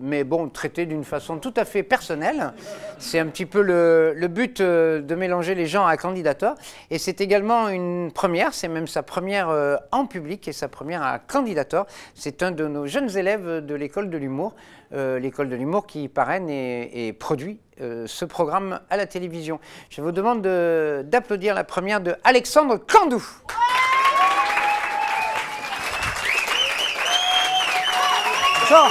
mais bon, traité d'une façon tout à fait personnelle. C'est un petit peu le but de mélanger les gens à Candidator. Et c'est également une première, c'est même sa première en public et sa première à Candidator. C'est un de nos jeunes élèves de l'école de l'humour qui parraine et produit ce programme à la télévision. Je vous demande d'applaudir la première de Alexandre Candou. Bonsoir.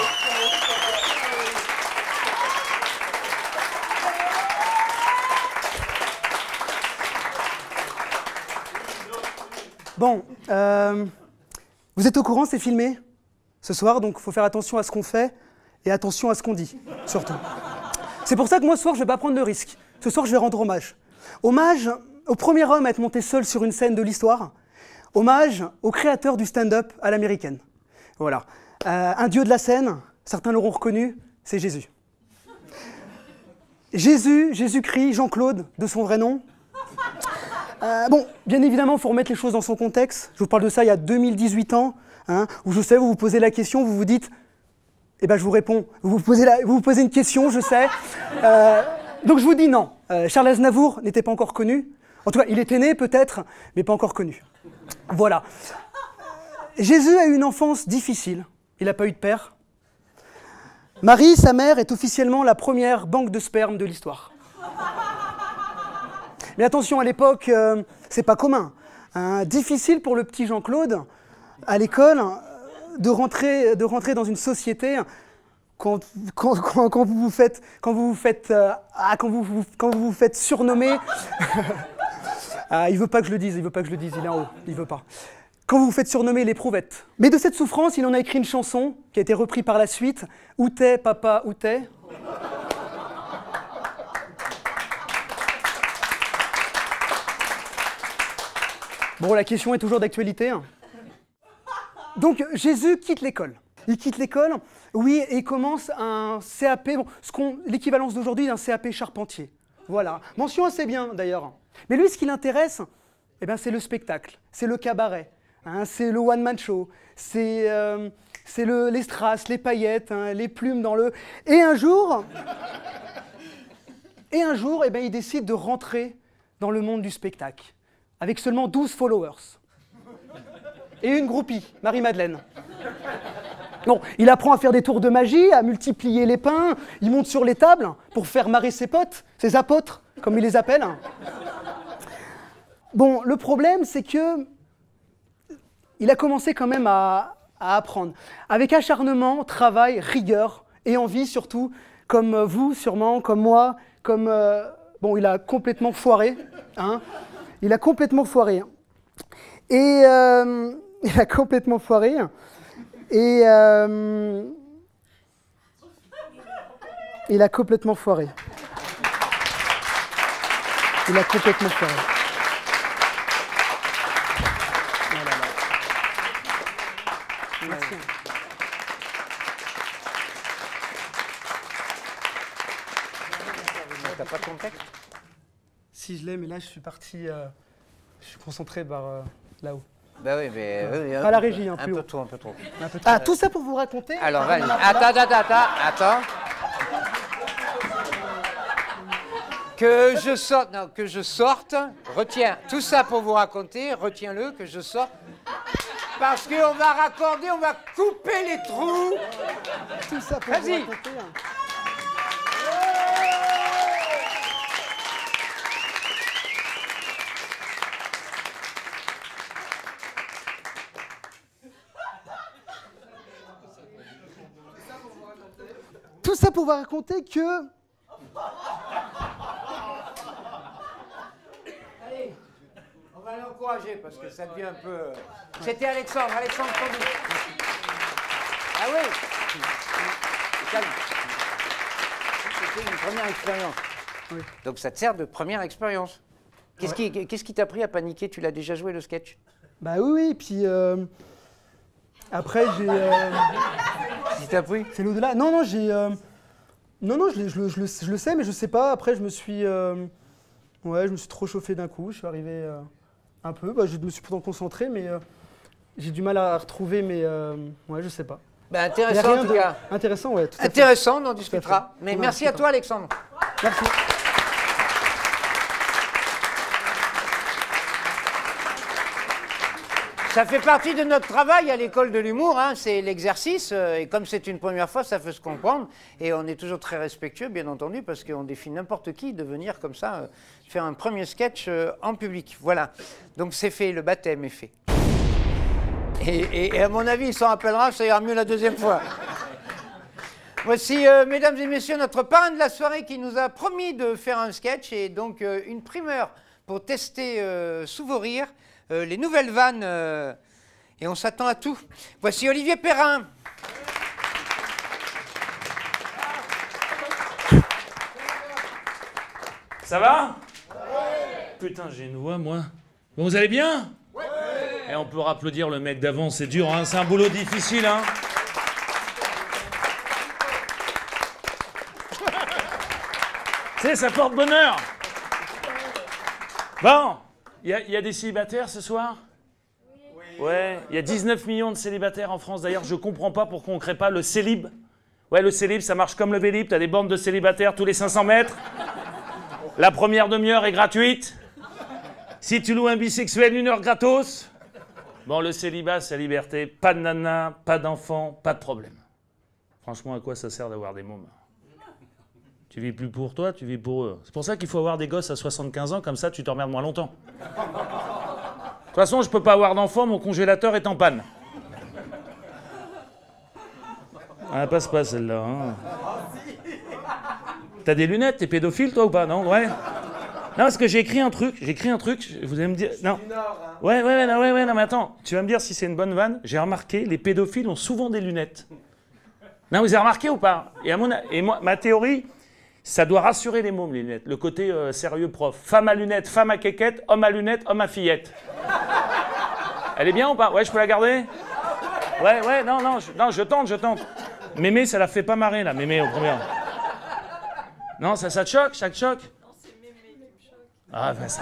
Bon, vous êtes au courant, c'est filmé ce soir, donc il faut faire attention à ce qu'on fait et attention à ce qu'on dit, surtout. C'est pour ça que moi, ce soir, je vais pas prendre de risque. Ce soir, je vais rendre hommage. Hommage au premier homme à être monté seul sur une scène de l'histoire. Hommage au créateur du stand-up à l'américaine. Voilà. Un dieu de la scène, certains l'auront reconnu, c'est Jésus. Jésus-Christ, Jean-Claude, de son vrai nom. Bon, bien évidemment, il faut remettre les choses dans son contexte. Je vous parle de ça il y a 2018 ans, hein, où je sais, vous vous posez la question, vous vous dites, eh ben je vous réponds, vous vous posez une question, je sais. Donc je vous dis non, Charles Aznavour n'était pas encore connu. En tout cas, il était né peut-être, mais pas encore connu. Voilà. Jésus a eu une enfance difficile. Il n'a pas eu de père. Marie, sa mère, est officiellement la première banque de sperme de l'histoire. Mais attention, à l'époque, c'est pas commun. Difficile pour le petit Jean-Claude, à l'école, de rentrer dans une société quand vous vous faites surnommer. Il veut pas que je le dise, il est en haut, il veut pas. Quand vous vous faites surnommer l'éprouvette. Mais de cette souffrance, il en a écrit une chanson qui a été reprise par la suite. Où t'es, papa, où t'es? Bon, la question est toujours d'actualité. Donc, Jésus quitte l'école. Il quitte l'école, oui, et commence un CAP, bon, l'équivalence d'aujourd'hui d'un CAP charpentier. Voilà. Mention assez bien, d'ailleurs. Mais lui, ce qui l'intéresse, eh ben, c'est le spectacle, c'est le cabaret. Hein, c'est le one-man show, c'est les strass, les paillettes, hein, les plumes dans le... Et un jour, eh ben, il décide de rentrer dans le monde du spectacle, avec seulement 12 followers. Et une groupie, Marie-Madeleine. Bon, il apprend à faire des tours de magie, à multiplier les pains, il monte sur les tables pour faire marrer ses potes, ses apôtres, comme il les appelle. Bon, le problème, c'est que il a commencé quand même à apprendre. Avec acharnement, travail, rigueur et envie surtout, comme vous sûrement, comme moi, comme... bon, il a complètement foiré. Hein, il a complètement foiré. Et... il a complètement foiré. Et... il a complètement foiré. Il a complètement foiré. Merci.
T'as pas de contexte?
Si, je l'ai, mais là, je suis parti... je suis concentré par là-haut.
Bah oui, mais...
Pas la régie,
un
plus
peu
haut.
trop, un peu trop.
Un peu trop. Ah, tout ça pour vous raconter...
Alors, vas-y. Attends. Que je sorte, retiens. Tout ça pour vous raconter, retiens-le, que je sorte. Parce qu'on va raccorder, on va couper les trous.
Tout ça pour vous raconter. Tout ça pour vous raconter que...
Allez, on va l'encourager parce que ça devient un peu... C'était Alexandre Condu. Ah oui. Calme. C'était une première expérience.
Oui.
Donc ça te sert de première expérience. Qu'est-ce qui t'a pris à paniquer? Tu l'as déjà joué le sketch?
Bah oui, puis après j'ai...
Qui t'a pris?
C'est l'au-delà. Non, j'ai... Non, je le sais, mais je sais pas. Après, je me suis trop chauffé d'un coup. Je suis arrivé un peu. Bah, je me suis pourtant concentré, mais j'ai du mal à retrouver mes... ouais, je sais pas.
Bah, intéressant en tout cas.
Intéressant, ouais. Tout à fait.
Intéressant, on en discutera. Mais merci à toi, Alexandre.
Merci.
Ça fait partie de notre travail à l'école de l'humour, hein, c'est l'exercice, et comme c'est une première fois, ça fait se comprendre, et on est toujours très respectueux, bien entendu, parce qu'on défie n'importe qui de venir comme ça faire un premier sketch en public. Voilà, donc c'est fait, le baptême est fait. Et à mon avis, il s'en rappellera, ça ira mieux la deuxième fois. Voici, mesdames et messieurs, notre parrain de la soirée qui nous a promis de faire un sketch, et donc une primeur pour tester sous vos rires, les nouvelles vannes, et on s'attend à tout. Voici Olivier Perrin.
Ça va? Putain, j'ai une voix, moi. Bon, vous allez bien? Et on peut applaudir le mec d'avant, c'est dur, hein, c'est un boulot difficile, hein. Tu sais, ça porte bonheur. Bon. Il y a des célibataires ce soir? Oui. Ouais, il y a 19 millions de célibataires en France. D'ailleurs, je comprends pas pourquoi on crée pas le célib. Ouais, le célib, ça marche comme le vélib. T'as des bandes de célibataires tous les 500 mètres. La première demi-heure est gratuite. Si tu loues un bisexuel, 1 heure gratos. Bon, le célibat, c'est la liberté. Pas de nana, pas d'enfant, pas de problème. Franchement, à quoi ça sert d'avoir des mômes? Tu vis plus pour toi, tu vis pour eux. C'est pour ça qu'il faut avoir des gosses à 75 ans, comme ça tu t'emmerdes moins longtemps. De toute façon, je peux pas avoir d'enfant, mon congélateur est en panne. Ah, passe pas celle-là. Hein. T'as des lunettes, t'es pédophile toi ou pas? Non, ouais. Non, parce que j'ai écrit un truc, vous allez me dire... Non. Ouais, non, mais attends, tu vas me dire si c'est une bonne vanne. J'ai remarqué, les pédophiles ont souvent des lunettes. Non, vous avez remarqué ou pas? Et moi, ma théorie... Ça doit rassurer les mômes, les lunettes. Le côté sérieux prof. Femme à lunettes, femme à quéquette, homme à lunettes, homme à fillette. Elle est bien ou pas? Ouais, je peux la garder? Ouais, non, je tente. Mémé, ça la fait pas marrer, là, Mémé, au premier. Non, ça te choque? Ça te choque? Non, c'est Mémé qui me choque. Ah, ben ça...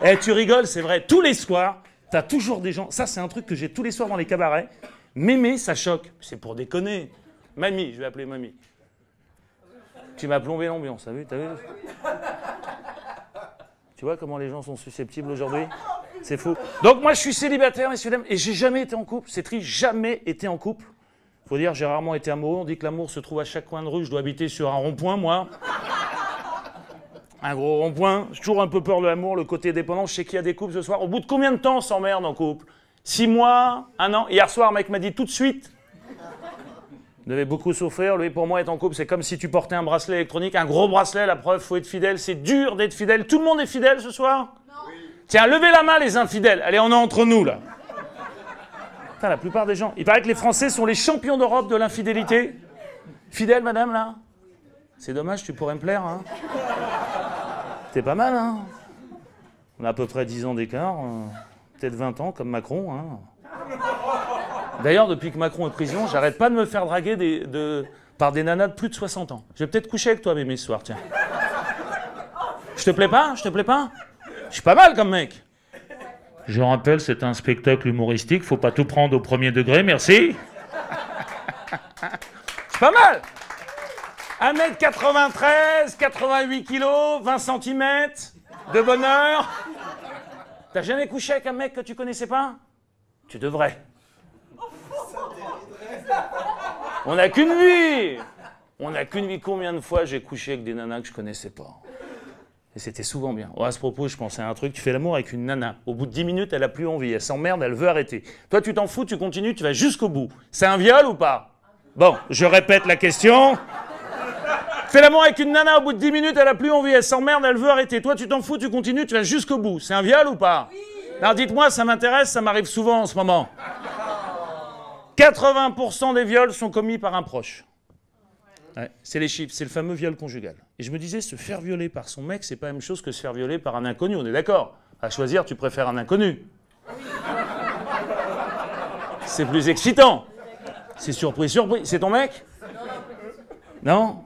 Eh, tu rigoles, c'est vrai. Tous les soirs, t'as toujours des gens... Ça, c'est un truc que j'ai tous les soirs dans les cabarets. Mémé, ça choque. C'est pour déconner. Mamie, je vais appeler Mamie. Tu m'as plombé l'ambiance, t'as vu? Tu vois comment les gens sont susceptibles aujourd'hui? C'est fou. Donc moi je suis célibataire, messieurs dames, et j'ai jamais été en couple. C'est triste, jamais été en couple. Faut dire, j'ai rarement été amoureux. On dit que l'amour se trouve à chaque coin de rue. Je dois habiter sur un rond-point, moi. Un gros rond-point. J'ai toujours un peu peur de l'amour, le côté dépendant. Je sais qu'il y a des couples ce soir. Au bout de combien de temps on s'emmerde en couple? 6 mois? 1 an? Hier soir, un mec m'a dit tout de suite. Devait beaucoup souffrir. Lui, pour moi, être en couple, c'est comme si tu portais un bracelet électronique, un gros bracelet, la preuve, faut être fidèle. C'est dur d'être fidèle. Tout le monde est fidèle ce soir? Non. Oui. Tiens, levez la main, les infidèles. Allez, on est entre nous, là. Putain, la plupart des gens... Il paraît que les Français sont les champions d'Europe de l'infidélité. Fidèle, madame, là? C'est dommage, tu pourrais me plaire, hein? T'es pas mal, hein? On a à peu près 10 ans d'écart. Peut-être 20 ans, comme Macron, hein? D'ailleurs, depuis que Macron est président, j'arrête pas de me faire draguer par des nanas de plus de 60 ans. Je vais peut-être coucher avec toi, Mémé, ce soir, tiens. Je te plais pas? Je te plais pas? Je suis pas mal comme mec. Je rappelle, c'est un spectacle humoristique, faut pas tout prendre au premier degré, merci. C'est pas mal. 1m93, 88 kg, 20 cm, de bonheur. T'as jamais couché avec un mec que tu connaissais pas? Tu devrais. On n'a qu'une vie. On n'a qu'une vie. Combien de fois j'ai couché avec des nanas que je connaissais pas? Et c'était souvent bien. Oh, à ce propos, je pensais à un truc. Tu fais l'amour avec une nana. Au bout de 10 minutes, elle a plus envie. Elle s'emmerde, elle veut arrêter. Toi, tu t'en fous, tu continues, tu vas jusqu'au bout. C'est un viol ou pas? Bon, je répète la question. Fais l'amour avec une nana, au bout de 10 minutes, elle a plus envie. Elle s'emmerde, elle veut arrêter. Toi, tu t'en fous, tu continues, tu vas jusqu'au bout. C'est un viol ou pas? Oui. Alors dites-moi, ça m'intéresse, ça m'arrive souvent en ce moment. 80% des viols sont commis par un proche. Ouais, c'est les chiffres, c'est le fameux viol conjugal. Et je me disais, se faire violer par son mec, c'est pas la même chose que se faire violer par un inconnu, on est d'accord? À choisir, tu préfères un inconnu. C'est plus excitant. C'est surpris, surpris. C'est ton mec? Non?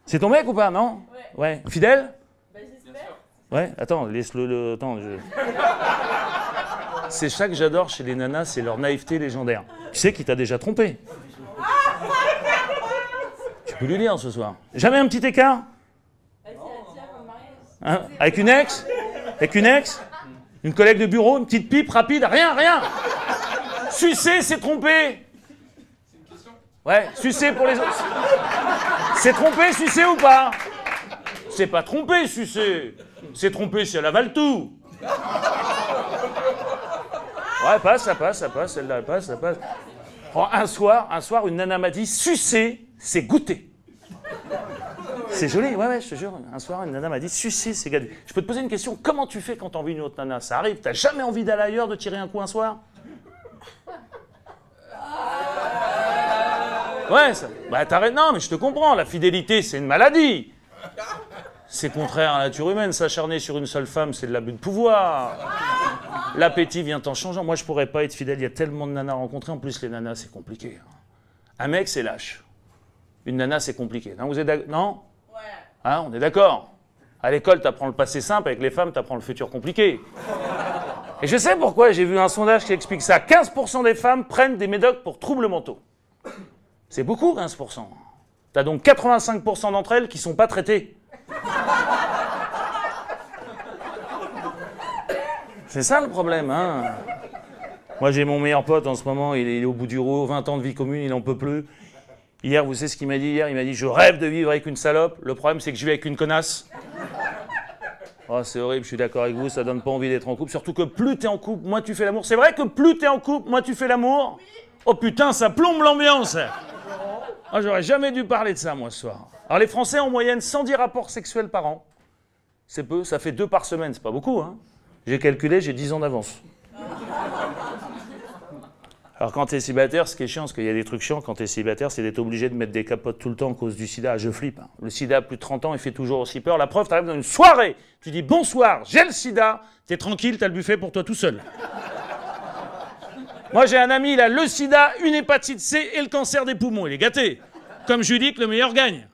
C'est ton mec ou pas, non? Ouais. Fidèle? Bah, j'espère. Ouais, attends, laisse-le... Attends, c'est ça que j'adore chez les nanas, c'est leur naïveté légendaire. Tu sais qui t'a déjà trompé? Tu peux lui dire ce soir. Jamais un petit écart? Hein? Avec une ex? Avec une ex? Une collègue de bureau? Une petite pipe rapide? Rien, rien! Sucer, c'est tromper! Ouais, sucer pour les autres. C'est tromper, sucer ou pas? C'est pas tromper, sucer. C'est tromper si elle avale tout. Ouais, passe, ça passe, ça passe, celle-là, elle passe, ça passe. Oh, un soir, une nana m'a dit, sucer, c'est goûter. C'est joli, ouais, je te jure. Un soir, une nana m'a dit, sucer, c'est goûter. Je peux te poser une question, comment tu fais quand t'as envie d'une autre nana? Ça arrive, t'as jamais envie d'aller ailleurs, de tirer un coup un soir? Ouais, ça... Bah t'arrêtes, non, mais je te comprends, la fidélité, c'est une maladie. C'est contraire à la nature humaine, s'acharner sur une seule femme, c'est de l'abus de pouvoir. L'appétit vient en changeant. Moi, je pourrais pas être fidèle, il y a tellement de nanas à rencontrer. En plus, les nanas, c'est compliqué. Un mec, c'est lâche. Une nana, c'est compliqué. Non, vous êtes d'accord? Non? Ouais. Hein, on est d'accord? À l'école, t'apprends le passé simple, avec les femmes, t'apprends le futur compliqué. Et je sais pourquoi, j'ai vu un sondage qui explique ça. 15% des femmes prennent des médocs pour troubles mentaux. C'est beaucoup, 15%. T'as donc 85% d'entre elles qui sont pas traitées. C'est ça le problème, hein. Moi, j'ai mon meilleur pote en ce moment, il est au bout du rouleau, 20 ans de vie commune, il n'en peut plus. Hier, vous savez ce qu'il m'a dit hier? Il m'a dit, je rêve de vivre avec une salope. Le problème, c'est que je vis avec une connasse. Oh, c'est horrible, je suis d'accord avec vous, ça donne pas envie d'être en couple. Surtout que plus t'es en couple, moins tu fais l'amour. C'est vrai que plus t'es en couple, moins tu fais l'amour? Oh putain, ça plombe l'ambiance. Oh, j'aurais jamais dû parler de ça, moi, ce soir. Alors, les Français, en moyenne, 110 rapports sexuels par an. C'est peu, ça fait 2 par semaine, c'est pas beaucoup, hein. J'ai calculé, j'ai 10 ans d'avance. Alors, quand t'es célibataire, ce qui est chiant, parce qu'il y a des trucs chiants, quand t'es célibataire, c'est d'être obligé de mettre des capotes tout le temps à cause du sida. Je flippe. Hein. Le sida, à plus de 30 ans, il fait toujours aussi peur. La preuve, t'arrives dans une soirée, tu dis « Bonsoir, j'ai le sida », t'es tranquille, t'as le buffet pour toi tout seul. Moi, j'ai un ami, il a le sida, une hépatite C et le cancer des poumons. Il est gâté. Comme je lui dis que le meilleur gagne.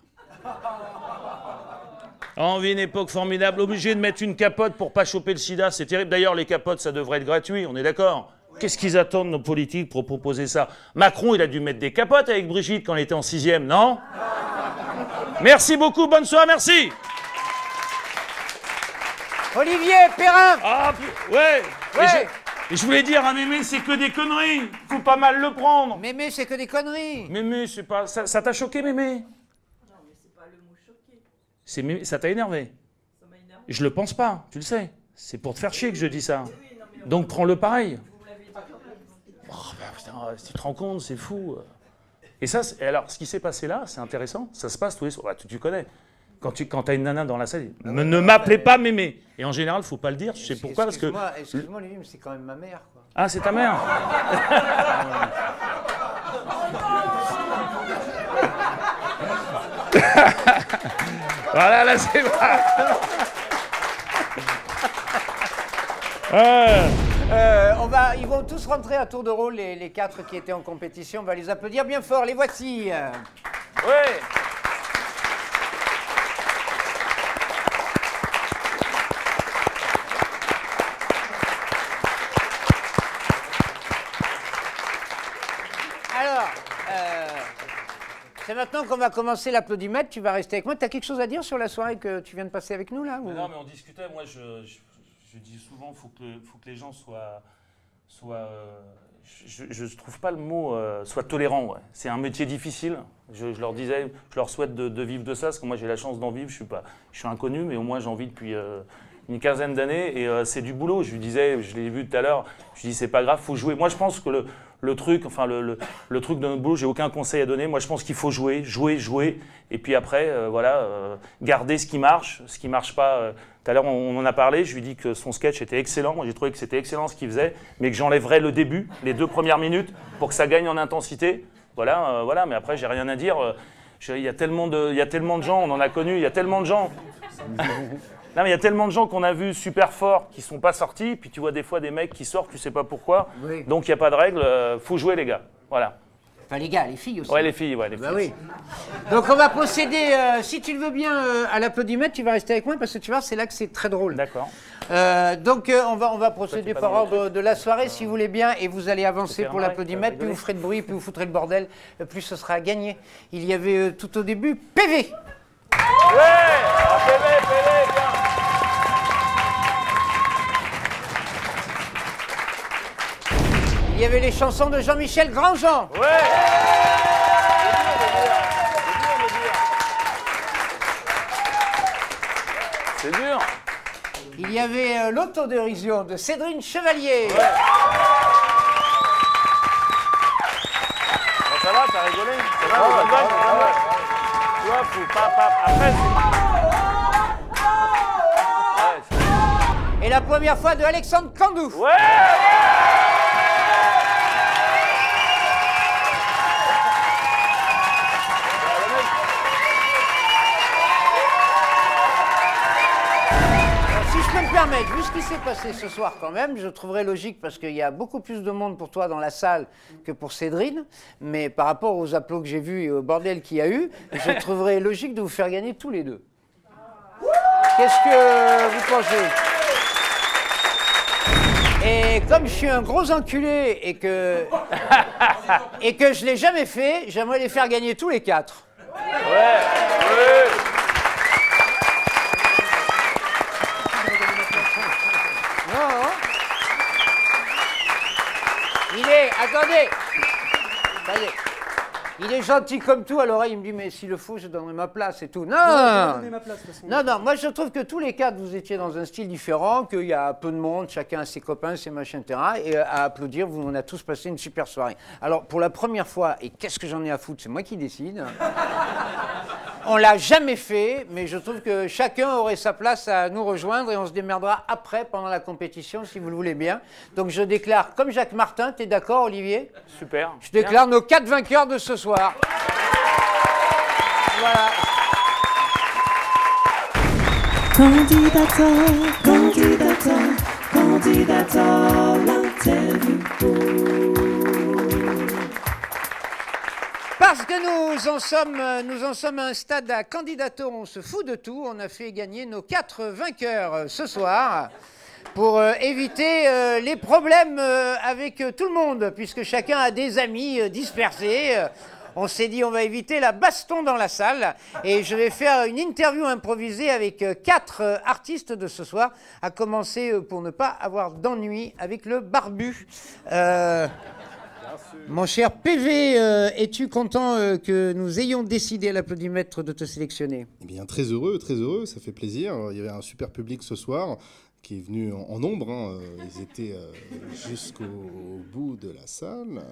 On vit une époque formidable, obligé de mettre une capote pour pas choper le sida, c'est terrible. D'ailleurs, les capotes, ça devrait être gratuit, on est d'accord? Qu'est-ce qu'ils attendent, nos politiques, pour proposer ça? Macron, il a dû mettre des capotes avec Brigitte quand il était en 6e, non? Merci beaucoup, bonne soirée, merci.
Olivier Perrin.
Ah, ouais. Et je voulais dire à Mémé, c'est que des conneries. Faut pas mal le prendre.
Mémé, c'est que des conneries.
Mémé, c'est pas... Ça t'a choqué, Mémé?
Non, mais c'est pas le mot choqué.
Ça t'a énervé?
Ça m'a énervé.
Je le pense pas, tu le sais. C'est pour te faire chier que je dis ça. Oui, non, mais donc prends-le pareil.
Vous me l'avez dit quand même.
Oh, bah, putain, si tu te rends compte, c'est fou. Et ça, alors, ce qui s'est passé là, c'est intéressant. Ça se passe tous les soirs. Bah, tu connais. Quand t'as une nana dans la salle, ne m'appelez pas Mémé. Et en général, faut pas le dire. Je sais pourquoi, parce que...
Excuse-moi, Olivier, mais c'est quand même ma mère, quoi.
Ah, c'est ta mère. Voilà, là, c'est vrai.
Ils vont tous rentrer à tour de rôle, les 4 qui étaient en compétition. On va les applaudir bien fort. Les voici.
Ouais.
Alors, c'est maintenant qu'on va commencer l'applaudimètre. Tu vas rester avec moi. Tu as quelque chose à dire sur la soirée que tu viens de passer avec nous, là ou...
Non, mais on discutait. Moi, je dis souvent qu'il faut que les gens soient je trouve pas le mot soit tolérant. Ouais. C'est un métier difficile. Je leur disais, je leur souhaite de vivre de ça, parce que moi j'ai la chance d'en vivre. Je suis inconnu, mais au moins j'en vis depuis une quinzaine d'années et c'est du boulot. Je lui disais, je l'ai vu tout à l'heure, je lui dis c'est pas grave, faut jouer. Moi je pense que le truc, enfin le truc de notre boulot, j'ai aucun conseil à donner. Moi je pense qu'il faut jouer, et puis après garder ce qui marche pas. Tout à l'heure on en a parlé, je lui dis que son sketch était excellent. Moi j'ai trouvé que c'était excellent ce qu'il faisait, mais que j'enlèverais le début, les 2 premières minutes, pour que ça gagne en intensité. Voilà, mais après j'ai rien à dire. Il y a tellement de gens, on en a connu, il y a tellement de gens. Non, mais il y a tellement de gens qu'on a vus super forts qui ne sont pas sortis, puis tu vois des fois des mecs qui sortent, tu ne sais pas pourquoi. Oui. Donc il n'y a pas de règle, faut jouer les gars. Voilà.
Enfin les gars, les filles aussi.
Ouais, les filles, ouais, les filles.
Oui. Donc on va procéder, si tu le veux bien, à l'applaudimètre. Tu vas rester avec moi parce que tu vois, c'est là que c'est très drôle.
D'accord.
Donc on va procéder par ordre de la soirée, si vous voulez bien, et vous allez avancer pour l'applaudimètre. Plus vous ferez de bruit, plus vous foutrez le bordel, plus ce sera à gagner. Il y avait tout au début PV.
Ouais, PV, bien.
Il y avait les chansons de Jean-Michel Grandjean.
Ouais. C'est dur.
Il y avait l'autodérision de Cédrine Chevalier.
Ouais. Ça va, t'as rigolé? Ça va, tu vois, faut pas. Après,
et la première fois de Alexandre Candou.
Ouais.
Permettre, vu ce qui s'est passé ce soir quand même, je trouverais logique, parce qu'il y a beaucoup plus de monde pour toi dans la salle que pour Cédrine, mais par rapport aux applaudissements que j'ai vus et au bordel qu'il y a eu, je trouverais logique de vous faire gagner tous les deux. Qu'est-ce que vous pensez? Et comme je suis un gros enculé et que je l'ai jamais fait, j'aimerais les faire gagner tous les 4.
Ouais.
Attendez. Il est gentil comme tout, à l'oreille, il me dit, mais s'il le faut, je donnerai ma place et tout. Non, non, moi je trouve que tous les 4, vous étiez dans un style différent, qu'il y a peu de monde, chacun a ses copains, ses machins, etc. Et à applaudir, on a tous passé une super soirée. Alors, pour la première fois, et qu'est-ce que j'en ai à foutre, c'est moi qui décide. On l'a jamais fait, mais je trouve que chacun aurait sa place à nous rejoindre et on se démerdera après, pendant la compétition, si vous le voulez bien. Donc je déclare, comme Jacques Martin, t'es d'accord, Olivier?
Super.
Je déclare nos 4 vainqueurs de ce soir. Voilà.
Candidateur, l'interview.
Parce que nous en sommes à un stade à candidature, on se fout de tout. On a fait gagner nos 4 vainqueurs ce soir pour éviter les problèmes avec tout le monde, puisque chacun a des amis dispersés. On s'est dit on va éviter la baston dans la salle et je vais faire une interview improvisée avec 4 artistes de ce soir, à commencer pour ne pas avoir d'ennui avec le barbu. Mon cher PV, es-tu content que nous ayons décidé à l'applaudimètre de te sélectionner?
Eh bien, très heureux, ça fait plaisir. Il y avait un super public ce soir qui est venu en nombre. Hein. Ils étaient jusqu'au bout de la salle.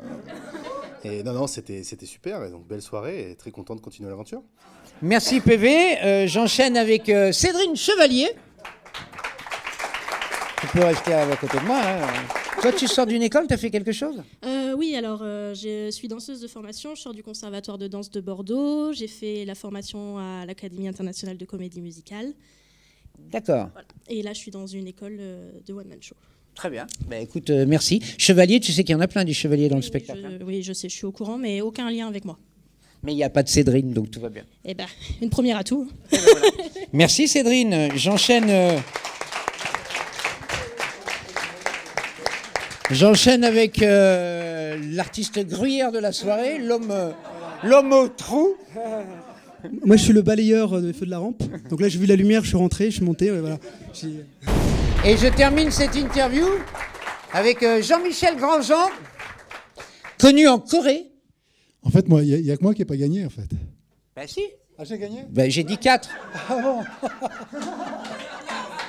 Et non, c'était super. Et donc, belle soirée et très content de continuer l'aventure.
Merci PV. J'enchaîne avec Cédrine Chevalier. Tu peux rester à côté de moi. Hein. Toi, tu sors d'une école, tu as fait quelque chose?
Oui, alors je suis danseuse de formation, je sors du Conservatoire de danse de Bordeaux, j'ai fait la formation à l'Académie internationale de comédie musicale.
D'accord.
Voilà. Et là, je suis dans une école de one-man show.
Très bien. Bah, écoute, merci. Chevalier, tu sais qu'il y en a plein des chevaliers dans le spectacle.
Oui, je sais, je suis au courant, mais aucun lien avec moi.
Mais il n'y a pas de Cédrine, donc tout va bien.
Eh bien, une première à tout.
Voilà. Merci Cédrine. J'enchaîne avec l'artiste gruyère de la soirée, l'homme au trou.
Moi, je suis le balayeur des feux de la rampe. Donc là, j'ai vu la lumière, je suis rentré, je suis monté. Voilà.
Et je termine cette interview avec Jean-Michel Grandjean, connu en Corée.
En fait, moi, il n'y a que moi qui n'ai pas gagné, en fait.
Ben si.
Ah, j'ai gagné?
Ben j'ai dit 4.
Ah bon?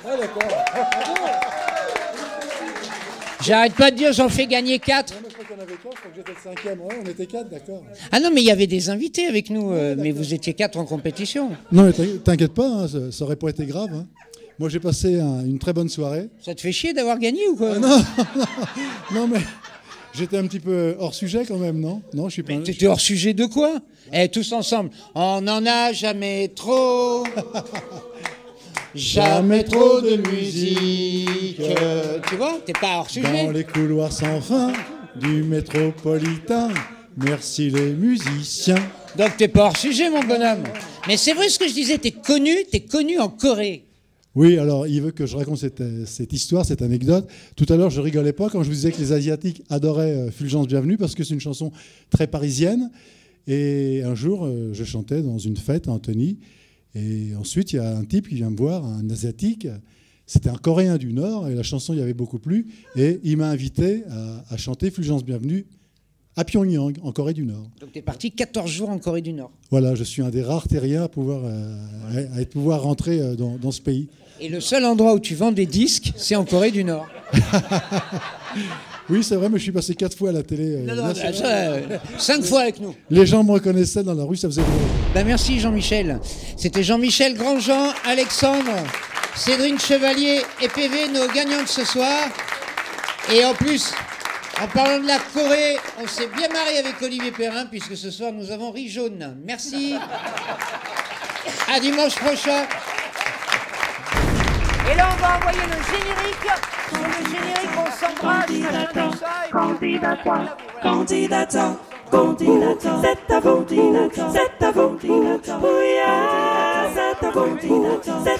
Ah d'accord.
J'arrête pas de dire j'en fais gagner 4.
Non, mais je crois qu'il y en avait 4, je crois que j'étais le 5e. Ouais, on était 4, d'accord.
Ah non, mais il y avait des invités avec nous, mais vous étiez 4 en compétition.
Non, mais t'inquiète pas, hein, ça aurait pas été grave. Hein. Moi, j'ai passé une très bonne soirée.
Ça te fait chier d'avoir gagné ou quoi?
Non, mais j'étais un petit peu hors sujet quand même, non? Non, je suis pas.
T'étais hors sujet de quoi? Eh, tous ensemble, on n'en a jamais trop. Jamais trop de musique. Tu vois, t'es pas hors sujet.
Dans les couloirs sans fin du métropolitain. Merci les musiciens.
Donc t'es pas hors sujet, mon bonhomme. Mais c'est vrai ce que je disais, t'es connu en Corée.
Oui, alors il veut que je raconte cette histoire, cette anecdote. Tout à l'heure, je rigolais pas quand je vous disais que les Asiatiques adoraient Fulgence Bienvenue parce que c'est une chanson très parisienne. Et un jour, je chantais dans une fête à Antony. Et ensuite, il y a un type qui vient me voir, un Asiatique. C'était un Coréen du Nord et la chanson y avait beaucoup plu. Et il m'a invité à chanter Fulgence Bienvenue à Pyongyang, en Corée du Nord.
Donc tu es parti 14 jours en Corée du Nord.
Voilà, je suis un des rares terriens à pouvoir rentrer dans ce pays.
Et le seul endroit où tu vends des disques, c'est en Corée du Nord.
Oui, c'est vrai, mais je suis passé 4 fois à la télé.
Non, 5 fois avec nous.
Les gens me reconnaissaient dans la rue, ça faisait drôle.
Ben merci Jean-Michel. C'était Jean-Michel Grandjean, Alexandre, Cédrine Chevalier et PV, nos gagnants de ce soir. Et en plus, en parlant de la Corée, on s'est bien marré avec Olivier Perrin, puisque ce soir nous avons ri jaune. Merci. À dimanche prochain.
Et là, on va envoyer le générique. Sur le générique, on s'embrasse. Candidatant, c'est à vous, c'est à vous, oui, c'est à vous,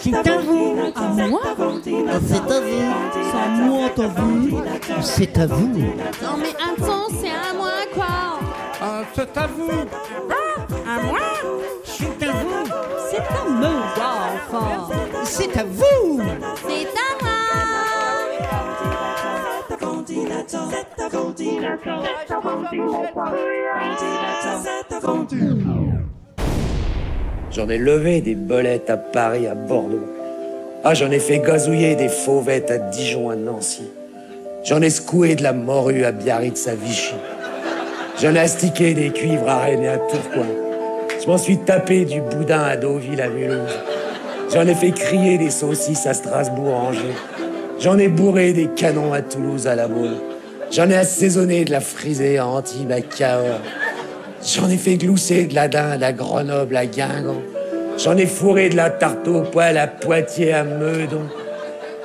c'est à vous,
à moi, c'est à vous, c'est à moi, t'as vu, c'est à vous.
Non mais attends, c'est à moi quoi.
C'est à vous,
À moi?
c'est à vous,
C'est à moi, enfin.
c'est à vous.
C'est à moi.
J'en ai levé des belettes à Paris, à Bordeaux. Ah, j'en ai fait gazouiller des fauvettes à Dijon, à Nancy. J'en ai secoué de la morue à Biarritz, à Vichy. J'en ai astiqué des cuivres à Rennes et à Tourcoing. Je m'en suis tapé du boudin à Deauville, à Mulhouse. J'en ai fait crier des saucisses à Strasbourg, à Angers. J'en ai bourré des canons à Toulouse, à La Baule. J'en ai assaisonné de la frisée à Antibes, à Cahors. J'en ai fait glousser de la dinde à Grenoble, à Guingamp. J'en ai fourré de la tarte au poil à Poitiers, à Meudon.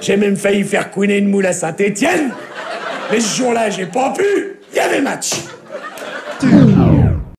J'ai même failli faire couiner une moule à Saint-Étienne. Mais ce jour-là, j'ai pas pu. Il y avait match.